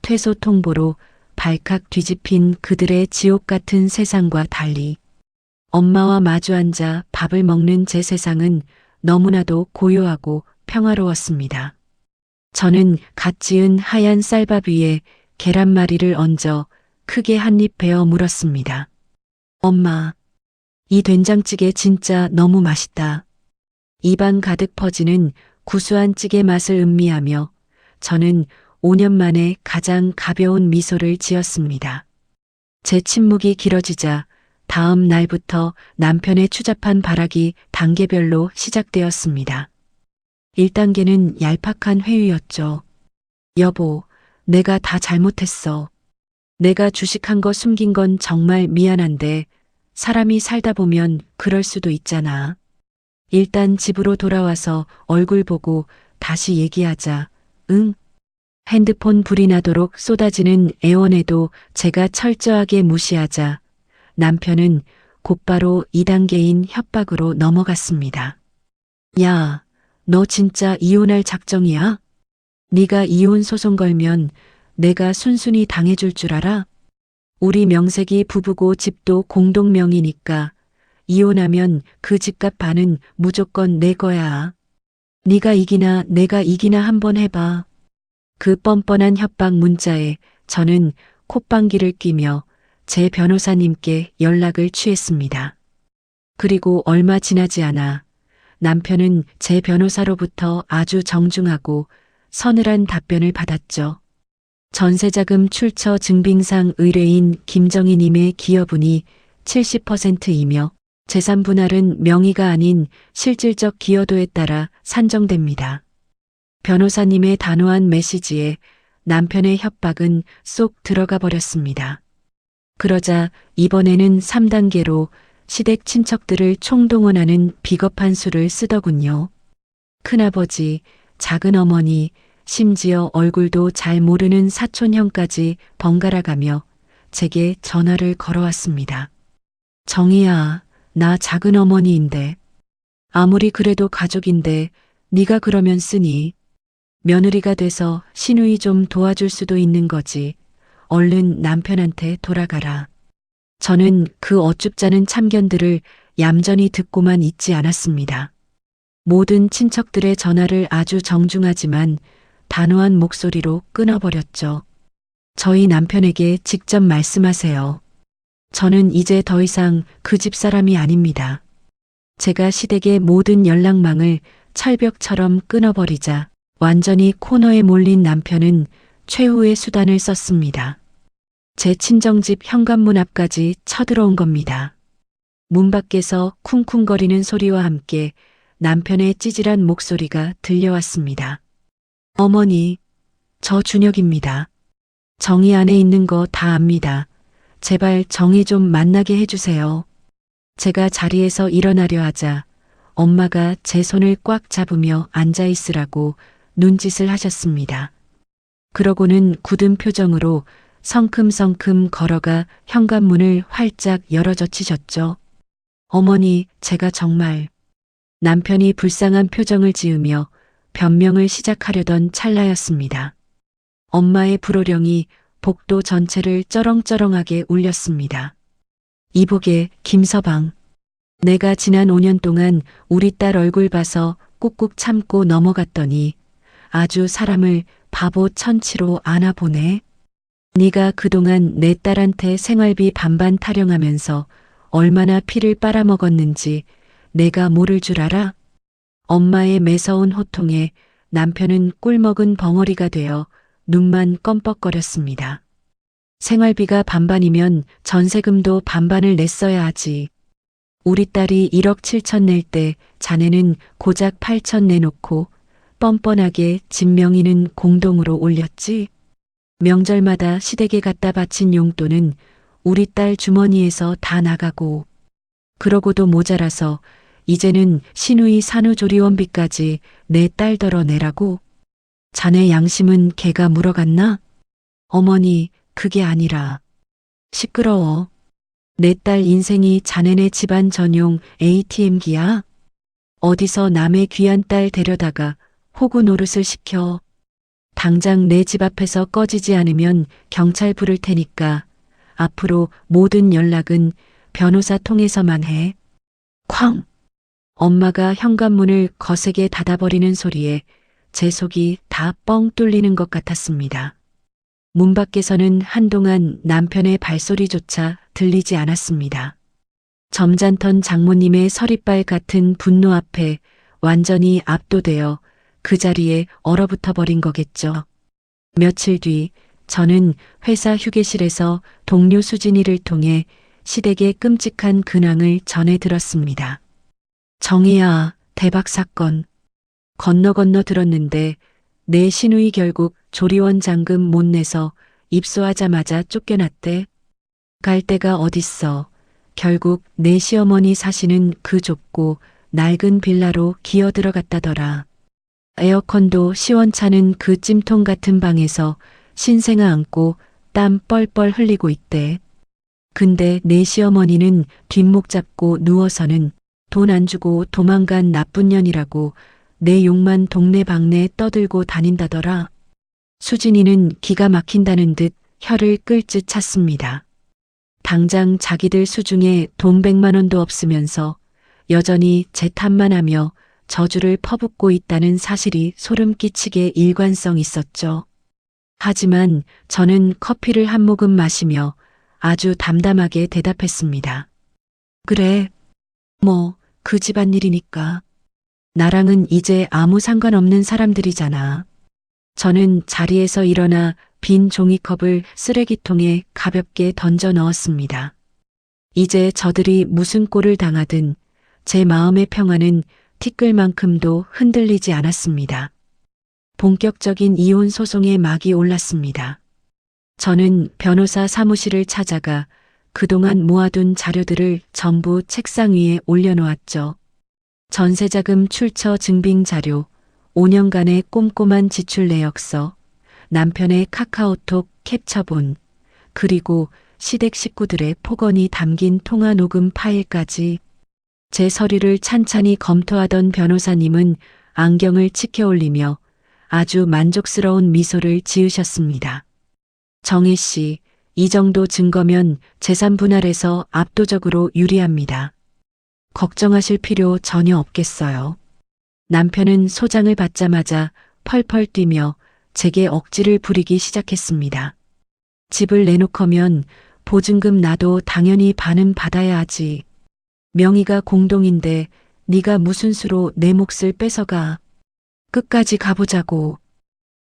퇴소 통보로 발칵 뒤집힌 그들의 지옥 같은 세상과 달리 엄마와 마주 앉아 밥을 먹는 제 세상은 너무나도 고요하고 평화로웠습니다. 저는 갓 지은 하얀 쌀밥 위에 계란말이를 얹어 크게 한 입 베어 물었습니다. 엄마, 이 된장찌개 진짜 너무 맛있다. 입안 가득 퍼지는 구수한 찌개 맛을 음미하며 저는 5년 만에 가장 가벼운 미소를 지었습니다. 제 침묵이 길어지자 다음 날부터 남편의 추잡한 발악이 단계별로 시작되었습니다. 1단계는 얄팍한 회유였죠. 여보, 내가 다 잘못했어. 내가 주식한 거 숨긴 건 정말 미안한데 사람이 살다 보면 그럴 수도 있잖아. 일단 집으로 돌아와서 얼굴 보고 다시 얘기하자. 응? 핸드폰 불이 나도록 쏟아지는 애원에도 제가 철저하게 무시하자 남편은 곧바로 2단계인 협박으로 넘어갔습니다. 야, 너 진짜 이혼할 작정이야? 네가 이혼 소송 걸면 내가 순순히 당해줄 줄 알아? 우리 명색이 부부고 집도 공동명의니까 이혼하면 그 집값 반은 무조건 내 거야. 네가 이기나 내가 이기나 한번 해봐. 그 뻔뻔한 협박 문자에 저는 콧방귀를 뀌며 제 변호사님께 연락을 취했습니다. 그리고 얼마 지나지 않아 남편은 제 변호사로부터 아주 정중하고 서늘한 답변을 받았죠. 전세자금 출처 증빙상 의뢰인 김정희님의 기여분이 70%이며 재산 분할은 명의가 아닌 실질적 기여도에 따라 산정됩니다. 변호사님의 단호한 메시지에 남편의 협박은 쏙 들어가 버렸습니다. 그러자 이번에는 3단계로 시댁 친척들을 총동원하는 비겁한 수를 쓰더군요. 큰아버지, 작은어머니, 심지어 얼굴도 잘 모르는 사촌형까지 번갈아가며 제게 전화를 걸어왔습니다. 정희야, 나 작은어머니인데. 아무리 그래도 가족인데 네가 그러면 쓰니. 며느리가 돼서 시누이 좀 도와줄 수도 있는 거지. 얼른 남편한테 돌아가라. 저는 그 어줍잖은 참견들을 얌전히 듣고만 있지 않았습니다. 모든 친척들의 전화를 아주 정중하지만 단호한 목소리로 끊어버렸죠. 저희 남편에게 직접 말씀하세요. 저는 이제 더 이상 그 집 사람이 아닙니다. 제가 시댁의 모든 연락망을 철벽처럼 끊어버리자 완전히 코너에 몰린 남편은 최후의 수단을 썼습니다. 제 친정집 현관문 앞까지 쳐들어온 겁니다. 문 밖에서 쿵쿵거리는 소리와 함께 남편의 찌질한 목소리가 들려왔습니다. 어머니, 저 준혁입니다. 정희 안에 있는 거 다 압니다. 제발 정희 좀 만나게 해주세요. 제가 자리에서 일어나려 하자 엄마가 제 손을 꽉 잡으며 앉아있으라고 눈짓을 하셨습니다. 그러고는 굳은 표정으로 성큼성큼 걸어가 현관문을 활짝 열어젖히셨죠. 어머니, 제가 정말... 남편이 불쌍한 표정을 지으며 변명을 시작하려던 찰나였습니다. 엄마의 불호령이 복도 전체를 쩌렁쩌렁하게 울렸습니다. 이복의 김서방. 내가 지난 5년 동안 우리 딸 얼굴 봐서 꾹꾹 참고 넘어갔더니 아주 사람을 바보 천치로 안아보네. 네가 그동안 내 딸한테 생활비 반반 타령하면서 얼마나 피를 빨아먹었는지 내가 모를 줄 알아? 엄마의 매서운 호통에 남편은 꿀먹은 벙어리가 되어 눈만 껌뻑거렸습니다. 생활비가 반반이면 전세금도 반반을 냈어야 하지. 우리 딸이 1억 7천 낼 때 자네는 고작 8천 내놓고 뻔뻔하게 집 명의는 공동으로 올렸지. 명절마다 시댁에 갖다 바친 용돈은 우리 딸 주머니에서 다 나가고 그러고도 모자라서 이제는 시누이 산후조리원비까지 내 딸더러 내라고? 자네 양심은 개가 물어갔나? 어머니, 그게 아니라. 시끄러워. 내 딸 인생이 자네네 집안 전용 ATM기야? 어디서 남의 귀한 딸 데려다가 호구 노릇을 시켜. 당장 내 집 앞에서 꺼지지 않으면 경찰 부를 테니까 앞으로 모든 연락은 변호사 통해서만 해. 쾅! 엄마가 현관문을 거세게 닫아버리는 소리에 제 속이 다 뻥 뚫리는 것 같았습니다. 문 밖에서는 한동안 남편의 발소리조차 들리지 않았습니다. 점잖던 장모님의 서리빨 같은 분노 앞에 완전히 압도되어 그 자리에 얼어붙어 버린 거겠죠. 며칠 뒤 저는 회사 휴게실에서 동료 수진이를 통해 시댁의 끔찍한 근황을 전해 들었습니다. 정희야, 대박 사건. 건너 들었는데 내 시누이 결국 조리원 잔금 못 내서 입소하자마자 쫓겨났대. 갈 데가 어딨어. 결국 내 시어머니 사시는 그 좁고 낡은 빌라로 기어 들어갔다더라. 에어컨도 시원찮은 그 찜통 같은 방에서 신생아 안고 땀 뻘뻘 흘리고 있대. 근데 내 시어머니는 뒷목 잡고 누워서는 돈 안 주고 도망간 나쁜 년이라고 내 욕만 동네방네 떠들고 다닌다더라. 수진이는 기가 막힌다는 듯 혀를 끌듯 찼습니다. 당장 자기들 수중에 돈 100만 원도 없으면서 여전히 제 탓만 하며 저주를 퍼붓고 있다는 사실이 소름 끼치게 일관성 있었죠. 하지만 저는 커피를 한 모금 마시며 아주 담담하게 대답했습니다. 그래, 뭐 그 집안일이니까. 나랑은 이제 아무 상관없는 사람들이잖아. 저는 자리에서 일어나 빈 종이컵을 쓰레기통에 가볍게 던져 넣었습니다. 이제 저들이 무슨 꼴을 당하든 제 마음의 평화는 티끌만큼도 흔들리지 않았습니다. 본격적인 이혼 소송의 막이 올랐습니다. 저는 변호사 사무실을 찾아가 그동안 모아둔 자료들을 전부 책상 위에 올려놓았죠. 전세자금 출처 증빙 자료, 5년간의 꼼꼼한 지출 내역서, 남편의 카카오톡 캡처본, 그리고 시댁 식구들의 폭언이 담긴 통화 녹음 파일까지. 제 서류를 찬찬히 검토하던 변호사님은 안경을 치켜 올리며 아주 만족스러운 미소를 지으셨습니다. 정희 씨, 이 정도 증거면 재산 분할에서 압도적으로 유리합니다. 걱정하실 필요 전혀 없겠어요. 남편은 소장을 받자마자 펄펄 뛰며 제게 억지를 부리기 시작했습니다. 집을 내놓고면 보증금 나도 당연히 반은 받아야 하지. 명의가 공동인데 네가 무슨 수로 내 몫을 뺏어가. 끝까지 가보자고.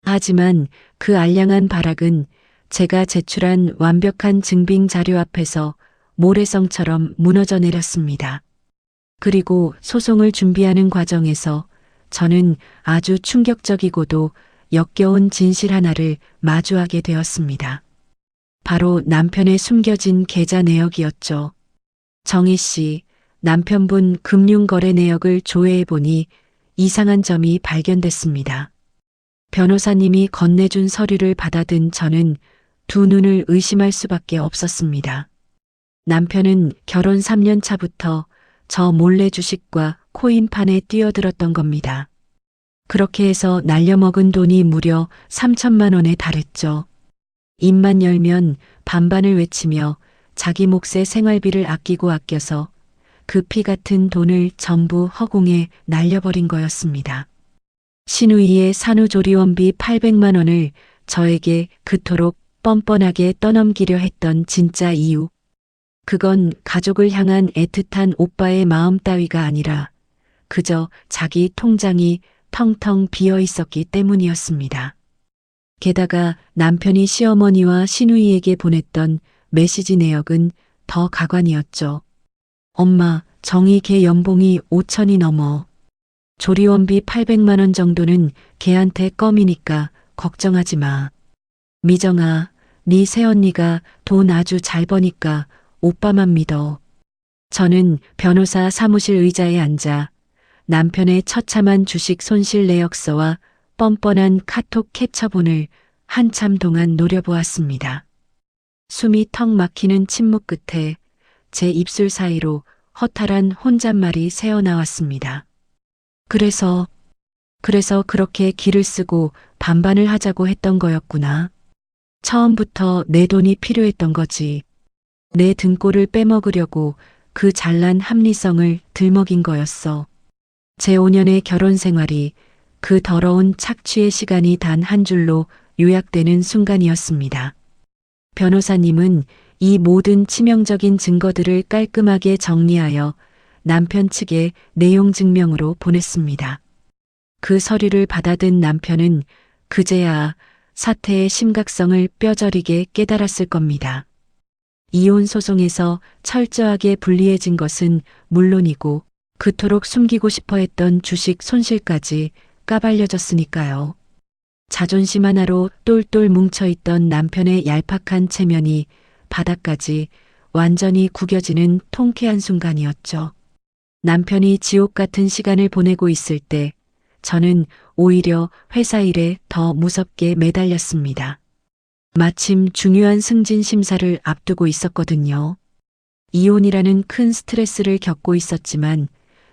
하지만 그 알량한 발악은 제가 제출한 완벽한 증빙 자료 앞에서 모래성처럼 무너져 내렸습니다. 그리고 소송을 준비하는 과정에서 저는 아주 충격적이고도 역겨운 진실 하나를 마주하게 되었습니다. 바로 남편의 숨겨진 계좌 내역이었죠. 정희 씨, 남편분 금융거래 내역을 조회해보니 이상한 점이 발견됐습니다. 변호사님이 건네준 서류를 받아든 저는 두 눈을 의심할 수밖에 없었습니다. 남편은 결혼 3년 차부터 저 몰래 주식과 코인판에 뛰어들었던 겁니다. 그렇게 해서 날려먹은 돈이 무려 3천만 원에 달했죠. 입만 열면 반반을 외치며 자기 몫의 생활비를 아껴서 그 피 같은 돈을 전부 허공에 날려버린 거였습니다. 신우이의 산후조리원비 800만 원을 저에게 그토록 뻔뻔하게 떠넘기려 했던 진짜 이유. 그건 가족을 향한 애틋한 오빠의 마음 따위가 아니라 그저 자기 통장이 텅텅 비어 있었기 때문이었습니다. 게다가 남편이 시어머니와 신우이에게 보냈던 메시지 내역은 더 가관이었죠. 엄마, 정희 걔 연봉이 5천이 넘어. 조리원비 800만 원 정도는 걔한테 껌이니까 걱정하지 마. 미정아, 네 새언니가 돈 아주 잘 버니까 오빠만 믿어. 저는 변호사 사무실 의자에 앉아 남편의 처참한 주식 손실 내역서와 뻔뻔한 카톡 캡처본을 한참 동안 노려보았습니다. 숨이 턱 막히는 침묵 끝에 제 입술 사이로 허탈한 혼잣말이 새어나왔습니다. 그래서 그렇게 기를 쓰고 반반을 하자고 했던 거였구나. 처음부터 내 돈이 필요했던 거지. 내 등골을 빼먹으려고 그 잘난 합리성을 들먹인 거였어. 제 5년의 결혼 생활이 그 더러운 착취의 시간이 단 한 줄로 요약되는 순간이었습니다. 변호사님은 이 모든 치명적인 증거들을 깔끔하게 정리하여 남편 측에 내용 증명으로 보냈습니다. 그 서류를 받아든 남편은 그제야 사태의 심각성을 뼈저리게 깨달았을 겁니다. 이혼 소송에서 철저하게 불리해진 것은 물론이고 그토록 숨기고 싶어 했던 주식 손실까지 까발려졌으니까요. 자존심 하나로 똘똘 뭉쳐있던 남편의 얄팍한 체면이 바닥까지 완전히 구겨지는 통쾌한 순간이었죠. 남편이 지옥 같은 시간을 보내고 있을 때 저는 오히려 회사 일에 더 무섭게 매달렸습니다. 마침 중요한 승진 심사를 앞두고 있었거든요. 이혼이라는 큰 스트레스를 겪고 있었지만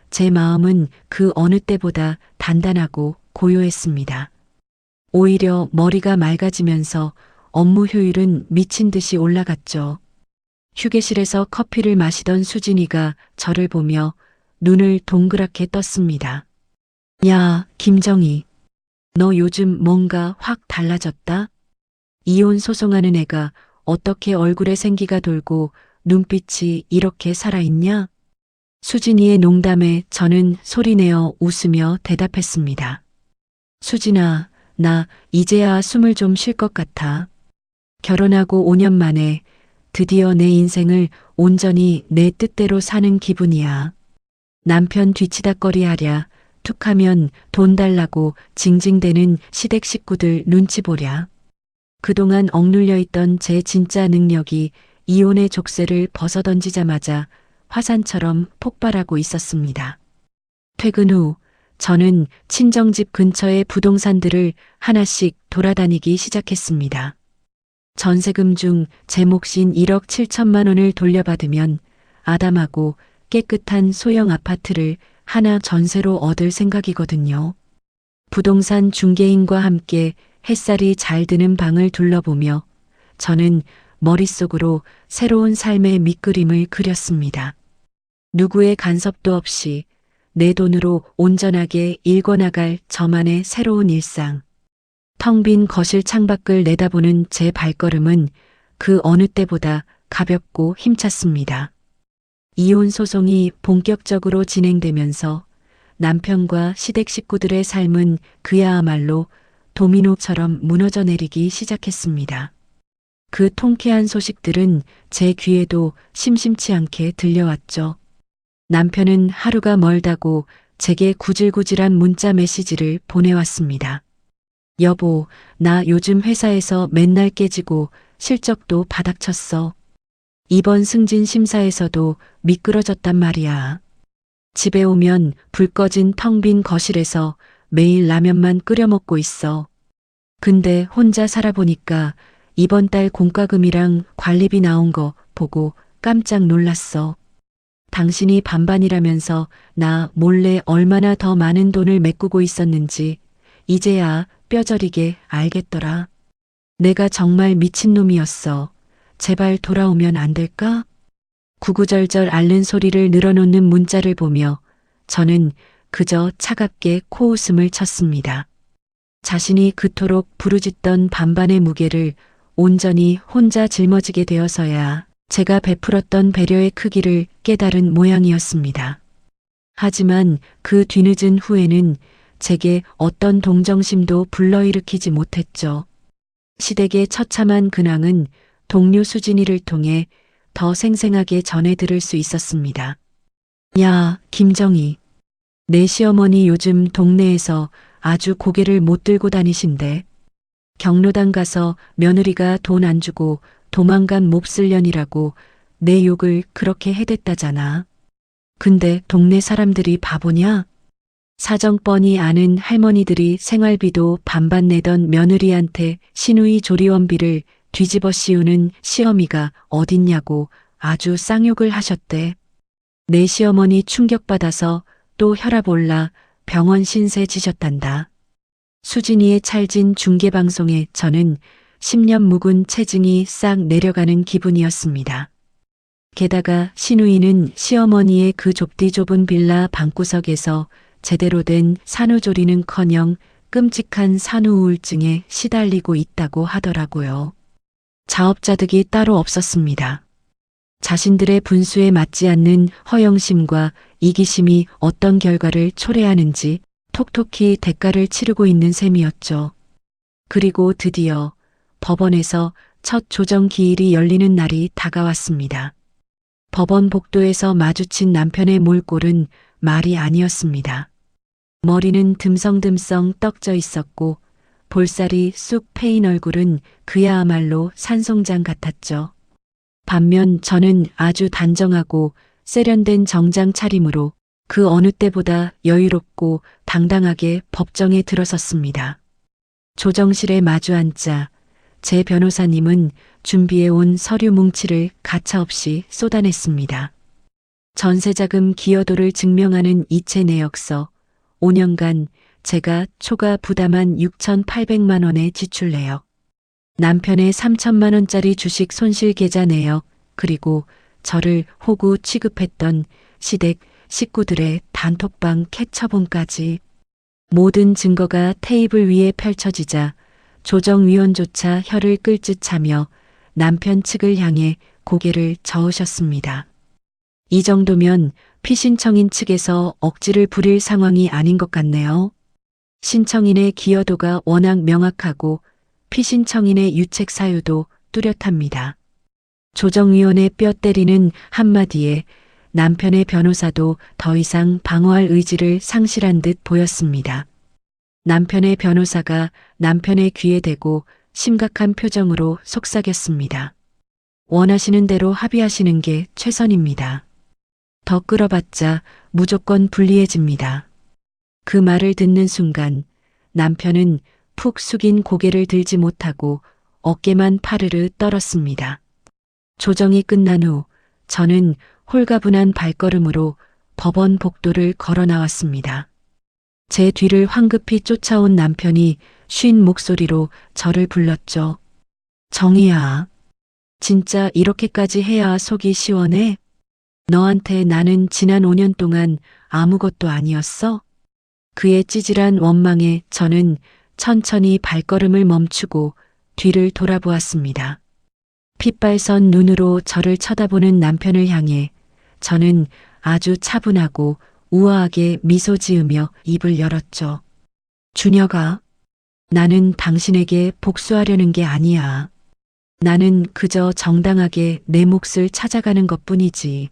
제 마음은 그 어느 때보다 단단하고 고요했습니다. 오히려 머리가 맑아지면서 업무 효율은 미친 듯이 올라갔죠. 휴게실에서 커피를 마시던 수진이가 저를 보며 눈을 동그랗게 떴습니다. 야, 김정희. 너 요즘 뭔가 확 달라졌다? 이혼 소송하는 애가 어떻게 얼굴에 생기가 돌고 눈빛이 이렇게 살아있냐? 수진이의 농담에 저는 소리내어 웃으며 대답했습니다. 수진아, 나 이제야 숨을 좀 쉴 것 같아. 결혼하고 5년 만에 드디어 내 인생을 온전히 내 뜻대로 사는 기분이야. 남편 뒤치다꺼리 하랴, 툭하면 돈 달라고 징징대는 시댁 식구들 눈치 보랴. 그동안 억눌려 있던 제 진짜 능력이 이혼의 족쇄를 벗어던지자마자 화산처럼 폭발하고 있었습니다. 퇴근 후 저는 친정집 근처의 부동산들을 하나씩 돌아다니기 시작했습니다. 전세금 중 제 몫인 1억 7천만 원을 돌려받으면 아담하고 깨끗한 소형 아파트를 하나 전세로 얻을 생각이거든요. 부동산 중개인과 함께 햇살이 잘 드는 방을 둘러보며 저는 머릿속으로 새로운 삶의 밑그림을 그렸습니다. 누구의 간섭도 없이 내 돈으로 온전하게 일궈나갈 저만의 새로운 일상. 텅 빈 거실 창밖을 내다보는 제 발걸음은 그 어느 때보다 가볍고 힘찼습니다. 이혼 소송이 본격적으로 진행되면서 남편과 시댁 식구들의 삶은 그야말로 도미노처럼 무너져 내리기 시작했습니다. 그 통쾌한 소식들은 제 귀에도 심심치 않게 들려왔죠. 남편은 하루가 멀다고 제게 구질구질한 문자 메시지를 보내왔습니다. 여보, 나 요즘 회사에서 맨날 깨지고 실적도 바닥쳤어. 이번 승진 심사에서도 미끄러졌단 말이야. 집에 오면 불 꺼진 텅 빈 거실에서 매일 라면만 끓여 먹고 있어. 근데 혼자 살아보니까 이번 달 공과금이랑 관리비 나온 거 보고 깜짝 놀랐어. 당신이 반반이라면서 나 몰래 얼마나 더 많은 돈을 메꾸고 있었는지 이제야 뼈저리게 알겠더라. 내가 정말 미친놈이었어. 제발 돌아오면 안 될까? 구구절절 앓는 소리를 늘어놓는 문자를 보며 저는 그저 차갑게 코웃음을 쳤습니다. 자신이 그토록 부르짖던 반반의 무게를 온전히 혼자 짊어지게 되어서야 제가 베풀었던 배려의 크기를 깨달은 모양이었습니다. 하지만 그 뒤늦은 후에는 제게 어떤 동정심도 불러일으키지 못했죠. 시댁의 처참한 근황은 동료 수진이를 통해 더 생생하게 전해 들을 수 있었습니다. 야, 김정희. 내 시어머니 요즘 동네에서 아주 고개를 못 들고 다니신대. 경로당 가서 며느리가 돈 안 주고 도망간 몹쓸 년이라고 내 욕을 그렇게 해댔다잖아. 근데 동네 사람들이 바보냐? 사정 뻔히 아는 할머니들이 생활비도 반반 내던 며느리한테 시누이 조리원비를 뒤집어 씌우는 시어미가 어딨냐고 아주 쌍욕을 하셨대. 내 시어머니 충격받아서 또 혈압 올라 병원 신세 지셨단다. 수진이의 찰진 중계방송에 저는 10년 묵은 체증이 싹 내려가는 기분이었습니다. 게다가 시누이는 시어머니의 그 좁디 좁은 빌라 방구석에서 제대로 된 산후조리는커녕 끔찍한 산후우울증에 시달리고 있다고 하더라고요. 자업자득이 따로 없었습니다. 자신들의 분수에 맞지 않는 허영심과 이기심이 어떤 결과를 초래하는지 톡톡히 대가를 치르고 있는 셈이었죠. 그리고 드디어 법원에서 첫 조정 기일이 열리는 날이 다가왔습니다. 법원 복도에서 마주친 남편의 몰골은 말이 아니었습니다. 머리는 듬성듬성 떡져 있었고 볼살이 쑥 패인 얼굴은 그야말로 산송장 같았죠. 반면 저는 아주 단정하고 세련된 정장 차림으로 그 어느 때보다 여유롭고 당당하게 법정에 들어섰습니다. 조정실에 마주 앉자 제 변호사님은 준비해온 서류 뭉치를 가차없이 쏟아냈습니다. 전세자금 기여도를 증명하는 이체 내역서, 5년간 제가 초과 부담한 6,800만 원의 지출 내역, 남편의 3천만 원짜리 주식 손실 계좌 내역, 그리고 저를 호구 취급했던 시댁 식구들의 단톡방 캣처본까지 모든 증거가 테이블 위에 펼쳐지자 조정위원조차 혀를 끌짓 차며 남편 측을 향해 고개를 저으셨습니다. 이 정도면 피신청인 측에서 억지를 부릴 상황이 아닌 것 같네요. 신청인의 기여도가 워낙 명확하고 피신청인의 유책 사유도 뚜렷합니다. 조정위원의 뼈 때리는 한마디에 남편의 변호사도 더 이상 방어할 의지를 상실한 듯 보였습니다. 남편의 변호사가 남편의 귀에 대고 심각한 표정으로 속삭였습니다. 원하시는 대로 합의하시는 게 최선입니다. 더 끌어봤자 무조건 불리해집니다. 그 말을 듣는 순간 남편은 푹 숙인 고개를 들지 못하고 어깨만 파르르 떨었습니다. 조정이 끝난 후 저는 홀가분한 발걸음으로 법원 복도를 걸어 나왔습니다. 제 뒤를 황급히 쫓아온 남편이 쉰 목소리로 저를 불렀죠. 정희야, 진짜 이렇게까지 해야 속이 시원해? 너한테 나는 지난 5년 동안 아무것도 아니었어? 그의 찌질한 원망에 저는 천천히 발걸음을 멈추고 뒤를 돌아보았습니다. 핏발선 눈으로 저를 쳐다보는 남편을 향해 저는 아주 차분하고 우아하게 미소 지으며 입을 열었죠. 준혁아, 나는 당신에게 복수하려는 게 아니야. 나는 그저 정당하게 내 몫을 찾아가는 것뿐이지.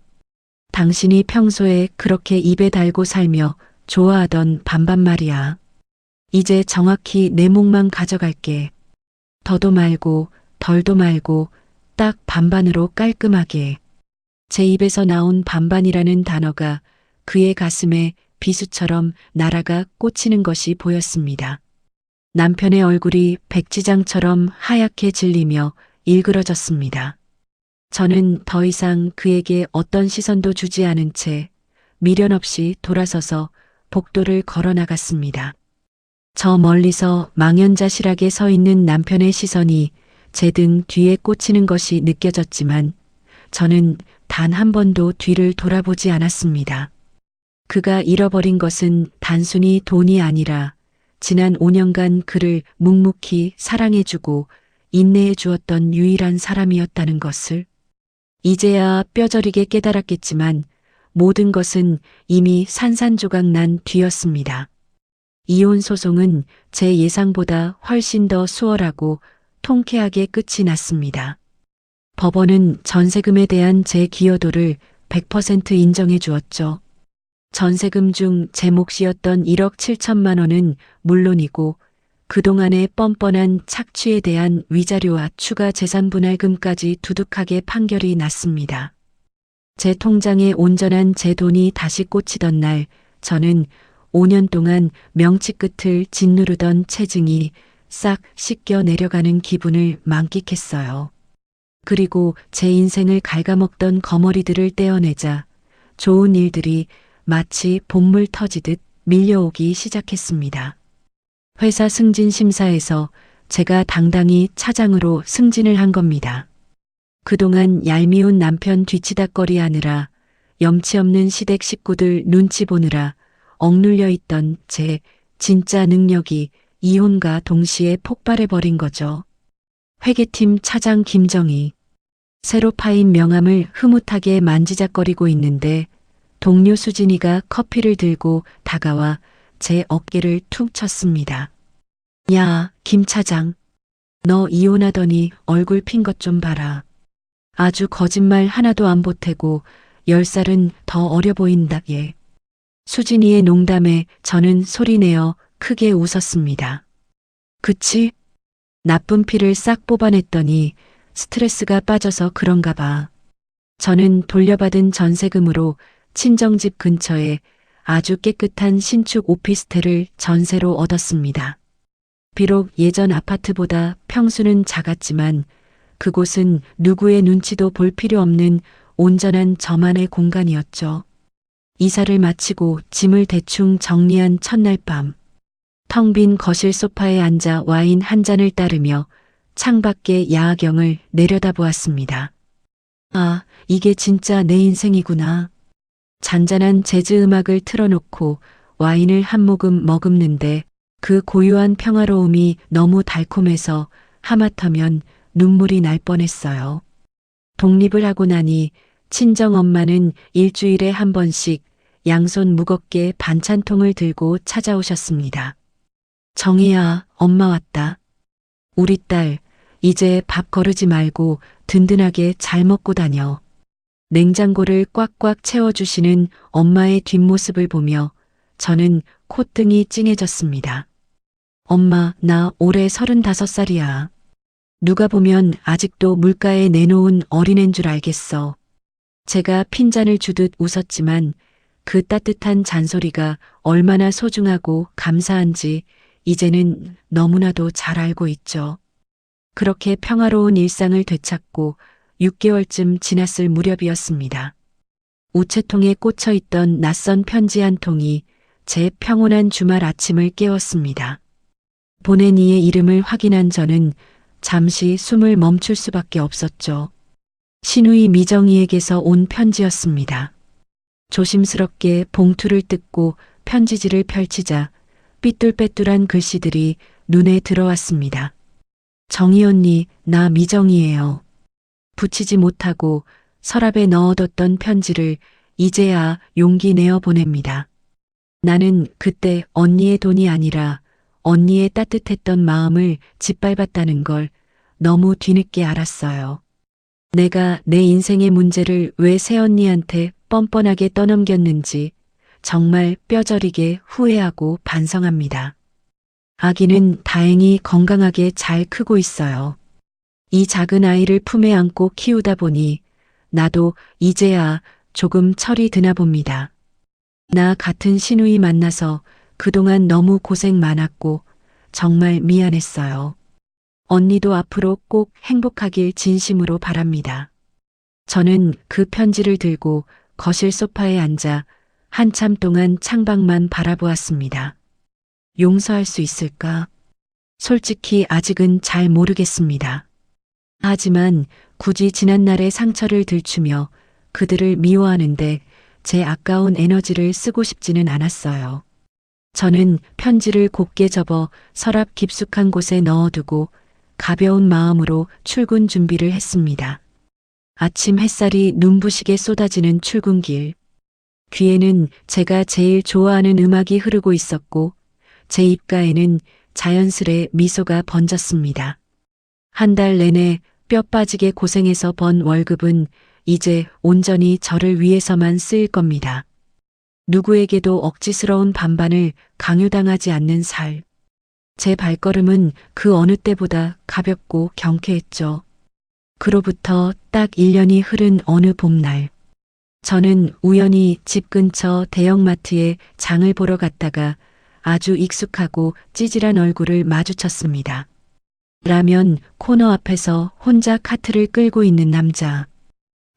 당신이 평소에 그렇게 입에 달고 살며 좋아하던 반반 말이야. 이제 정확히 내 몫만 가져갈게. 더도 말고 덜도 말고 딱 반반으로 깔끔하게. 제 입에서 나온 반반이라는 단어가 그의 가슴에 비수처럼 날아가 꽂히는 것이 보였습니다. 남편의 얼굴이 백지장처럼 하얗게 질리며 일그러졌습니다. 저는 더 이상 그에게 어떤 시선도 주지 않은 채 미련 없이 돌아서서 복도를 걸어 나갔습니다. 저 멀리서 망연자실하게 서 있는 남편의 시선이 제 등 뒤에 꽂히는 것이 느껴졌지만 저는 단 한 번도 뒤를 돌아보지 않았습니다. 그가 잃어버린 것은 단순히 돈이 아니라 지난 5년간 그를 묵묵히 사랑해주고 인내해 주었던 유일한 사람이었다는 것을 이제야 뼈저리게 깨달았겠지만 모든 것은 이미 산산조각 난 뒤였습니다. 이혼 소송은 제 예상보다 훨씬 더 수월하고 통쾌하게 끝이 났습니다. 법원은 전세금에 대한 제 기여도를 100% 인정해 주었죠. 전세금 중 제 몫이었던 1억 7천만 원은 물론이고 그동안의 뻔뻔한 착취에 대한 위자료와 추가 재산분할금까지 두둑하게 판결이 났습니다. 제 통장에 온전한 제 돈이 다시 꽂히던 날 저는 5년 동안 명치 끝을 짓누르던 체증이 싹 씻겨 내려가는 기분을 만끽했어요. 그리고 제 인생을 갉아먹던 거머리들을 떼어내자 좋은 일들이 마치 봇물 터지듯 밀려오기 시작했습니다. 회사 승진 심사에서 제가 당당히 차장으로 승진을 한 겁니다. 그동안 얄미운 남편 뒤치다꺼리 하느라 염치 없는 시댁 식구들 눈치 보느라 억눌려 있던 제 진짜 능력이 이혼과 동시에 폭발해버린 거죠. 회계팀 차장 김정희. 새로 파인 명함을 흐뭇하게 만지작거리고 있는데 동료 수진이가 커피를 들고 다가와 제 어깨를 툭 쳤습니다. 야, 김 차장. 너 이혼하더니 얼굴 핀 것 좀 봐라. 아주 거짓말 하나도 안 보태고 10살은 더 어려 보인다 얘. 수진이의 농담에 저는 소리내어 크게 웃었습니다. 그치? 나쁜 피를 싹 뽑아냈더니 스트레스가 빠져서 그런가 봐. 저는 돌려받은 전세금으로 친정집 근처에 아주 깨끗한 신축 오피스텔을 전세로 얻었습니다. 비록 예전 아파트보다 평수는 작았지만 그곳은 누구의 눈치도 볼 필요 없는 온전한 저만의 공간이었죠. 이사를 마치고 짐을 대충 정리한 첫날 밤, 텅 빈 거실 소파에 앉아 와인 한 잔을 따르며 창밖의 야경을 내려다보았습니다. 아, 이게 진짜 내 인생이구나. 잔잔한 재즈 음악을 틀어놓고 와인을 한 모금 머금는데 그 고요한 평화로움이 너무 달콤해서 하마터면 눈물이 날 뻔했어요. 독립을 하고 나니 친정엄마는 일주일에 한 번씩 양손 무겁게 반찬통을 들고 찾아오셨습니다. 정희야, 엄마 왔다. 우리 딸, 이제 밥 거르지 말고 든든하게 잘 먹고 다녀. 냉장고를 꽉꽉 채워주시는 엄마의 뒷모습을 보며 저는 콧등이 찡해졌습니다. 엄마, 나 올해 35살이야. 누가 보면 아직도 물가에 내놓은 어린애인 줄 알겠어. 제가 핀잔을 주듯 웃었지만 그 따뜻한 잔소리가 얼마나 소중하고 감사한지 이제는 너무나도 잘 알고 있죠. 그렇게 평화로운 일상을 되찾고 6개월쯤 지났을 무렵이었습니다. 우체통에 꽂혀 있던 낯선 편지 한 통이 제 평온한 주말 아침을 깨웠습니다. 보낸 이의 이름을 확인한 저는 잠시 숨을 멈출 수밖에 없었죠. 신우이 미정이에게서 온 편지였습니다. 조심스럽게 봉투를 뜯고 편지지를 펼치자 삐뚤빼뚤한 글씨들이 눈에 들어왔습니다. 정희 언니, 나 미정이에요. 붙이지 못하고 서랍에 넣어뒀던 편지를 이제야 용기 내어 보냅니다. 나는 그때 언니의 돈이 아니라 언니의 따뜻했던 마음을 짓밟았다는 걸 너무 뒤늦게 알았어요. 내가 내 인생의 문제를 왜 새언니한테 뻔뻔하게 떠넘겼는지 정말 뼈저리게 후회하고 반성합니다. 아기는 다행히 건강하게 잘 크고 있어요. 이 작은 아이를 품에 안고 키우다 보니 나도 이제야 조금 철이 드나 봅니다. 나 같은 시누이 만나서 그동안 너무 고생 많았고 정말 미안했어요. 언니도 앞으로 꼭 행복하길 진심으로 바랍니다. 저는 그 편지를 들고 거실 소파에 앉아 한참 동안 창밖만 바라보았습니다. 용서할 수 있을까? 솔직히 아직은 잘 모르겠습니다. 하지만 굳이 지난날의 상처를 들추며 그들을 미워하는데 제 아까운 에너지를 쓰고 싶지는 않았어요. 저는 편지를 곱게 접어 서랍 깊숙한 곳에 넣어두고 가벼운 마음으로 출근 준비를 했습니다. 아침 햇살이 눈부시게 쏟아지는 출근길. 귀에는 제가 제일 좋아하는 음악이 흐르고 있었고 제 입가에는 자연스레 미소가 번졌습니다. 한 달 내내 뼈 빠지게 고생해서 번 월급은 이제 온전히 저를 위해서만 쓰일 겁니다. 누구에게도 억지스러운 반반을 강요당하지 않는 살. 제 발걸음은 그 어느 때보다 가볍고 경쾌했죠. 그로부터 딱 1년이 흐른 어느 봄날. 저는 우연히 집 근처 대형마트에 장을 보러 갔다가 아주 익숙하고 찌질한 얼굴을 마주쳤습니다. 라면 코너 앞에서 혼자 카트를 끌고 있는 남자.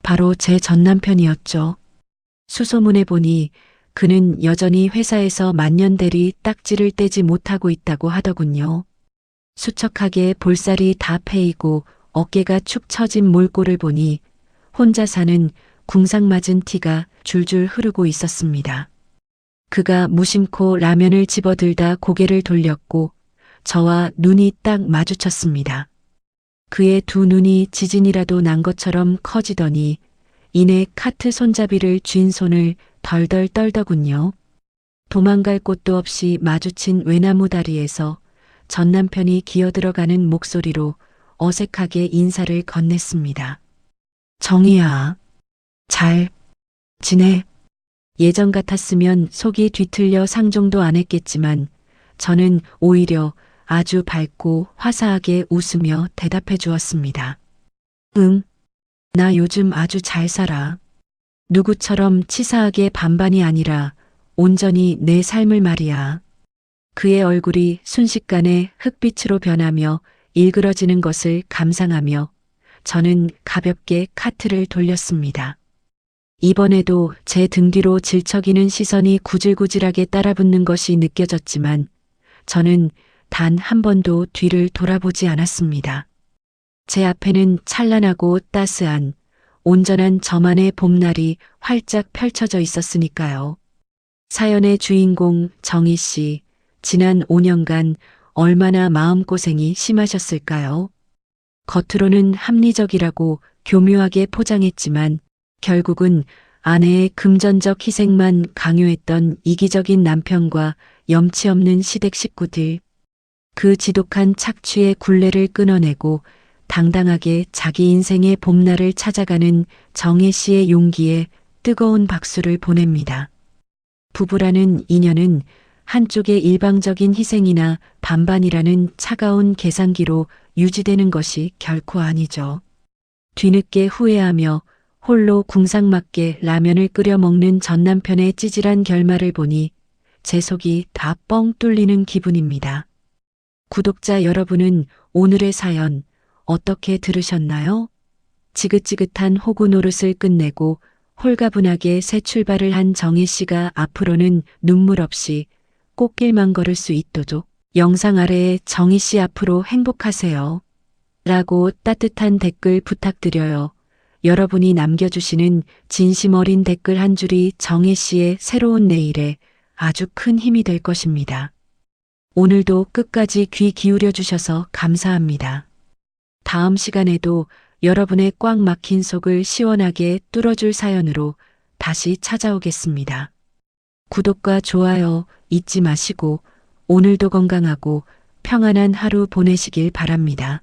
바로 제 전 남편이었죠. 수소문해 보니 그는 여전히 회사에서 만년대리 딱지를 떼지 못하고 있다고 하더군요. 수척하게 볼살이 다 패이고 어깨가 축 처진 몰골을 보니 혼자 사는 궁상맞은 티가 줄줄 흐르고 있었습니다. 그가 무심코 라면을 집어들다 고개를 돌렸고 저와 눈이 딱 마주쳤습니다. 그의 두 눈이 지진이라도 난 것처럼 커지더니 이내 카트 손잡이를 쥔 손을 덜덜 떨더군요. 도망갈 곳도 없이 마주친 외나무 다리에서 전 남편이 기어들어가는 목소리로 어색하게 인사를 건넸습니다. 정희야, 잘 지내? 예전 같았으면 속이 뒤틀려 상종도 안 했겠지만 저는 오히려 아주 밝고 화사하게 웃으며 대답해 주었습니다. 응, 나 요즘 아주 잘 살아. 누구처럼 치사하게 반반이 아니라 온전히 내 삶을 말이야. 그의 얼굴이 순식간에 흑빛으로 변하며 일그러지는 것을 감상하며 저는 가볍게 카트를 돌렸습니다. 이번에도 제 등 뒤로 질척이는 시선이 구질구질하게 따라붙는 것이 느껴졌지만 저는 단 한 번도 뒤를 돌아보지 않았습니다. 제 앞에는 찬란하고 따스한 온전한 저만의 봄날이 활짝 펼쳐져 있었으니까요. 사연의 주인공 정희 씨, 지난 5년간 얼마나 마음고생이 심하셨을까요? 겉으로는 합리적이라고 교묘하게 포장했지만 결국은 아내의 금전적 희생만 강요했던 이기적인 남편과 염치 없는 시댁 식구들. 그 지독한 착취의 굴레를 끊어내고 당당하게 자기 인생의 봄날을 찾아가는 정혜 씨의 용기에 뜨거운 박수를 보냅니다. 부부라는 인연은 한쪽의 일방적인 희생이나 반반이라는 차가운 계산기로 유지되는 것이 결코 아니죠. 뒤늦게 후회하며 홀로 궁상맞게 라면을 끓여 먹는 전 남편의 찌질한 결말을 보니 제 속이 다 뻥 뚫리는 기분입니다. 구독자 여러분은 오늘의 사연 어떻게 들으셨나요? 지긋지긋한 호구 노릇을 끝내고 홀가분하게 새 출발을 한 정혜 씨가 앞으로는 눈물 없이 꽃길만 걸을 수 있도록 영상 아래에 정희 씨 앞으로 행복하세요. 라고 따뜻한 댓글 부탁드려요. 여러분이 남겨주시는 진심 어린 댓글 한 줄이 정혜 씨의 새로운 내일에 아주 큰 힘이 될 것입니다. 오늘도 끝까지 귀 기울여 주셔서 감사합니다. 다음 시간에도 여러분의 꽉 막힌 속을 시원하게 뚫어줄 사연으로 다시 찾아오겠습니다. 구독과 좋아요 잊지 마시고 오늘도 건강하고 평안한 하루 보내시길 바랍니다.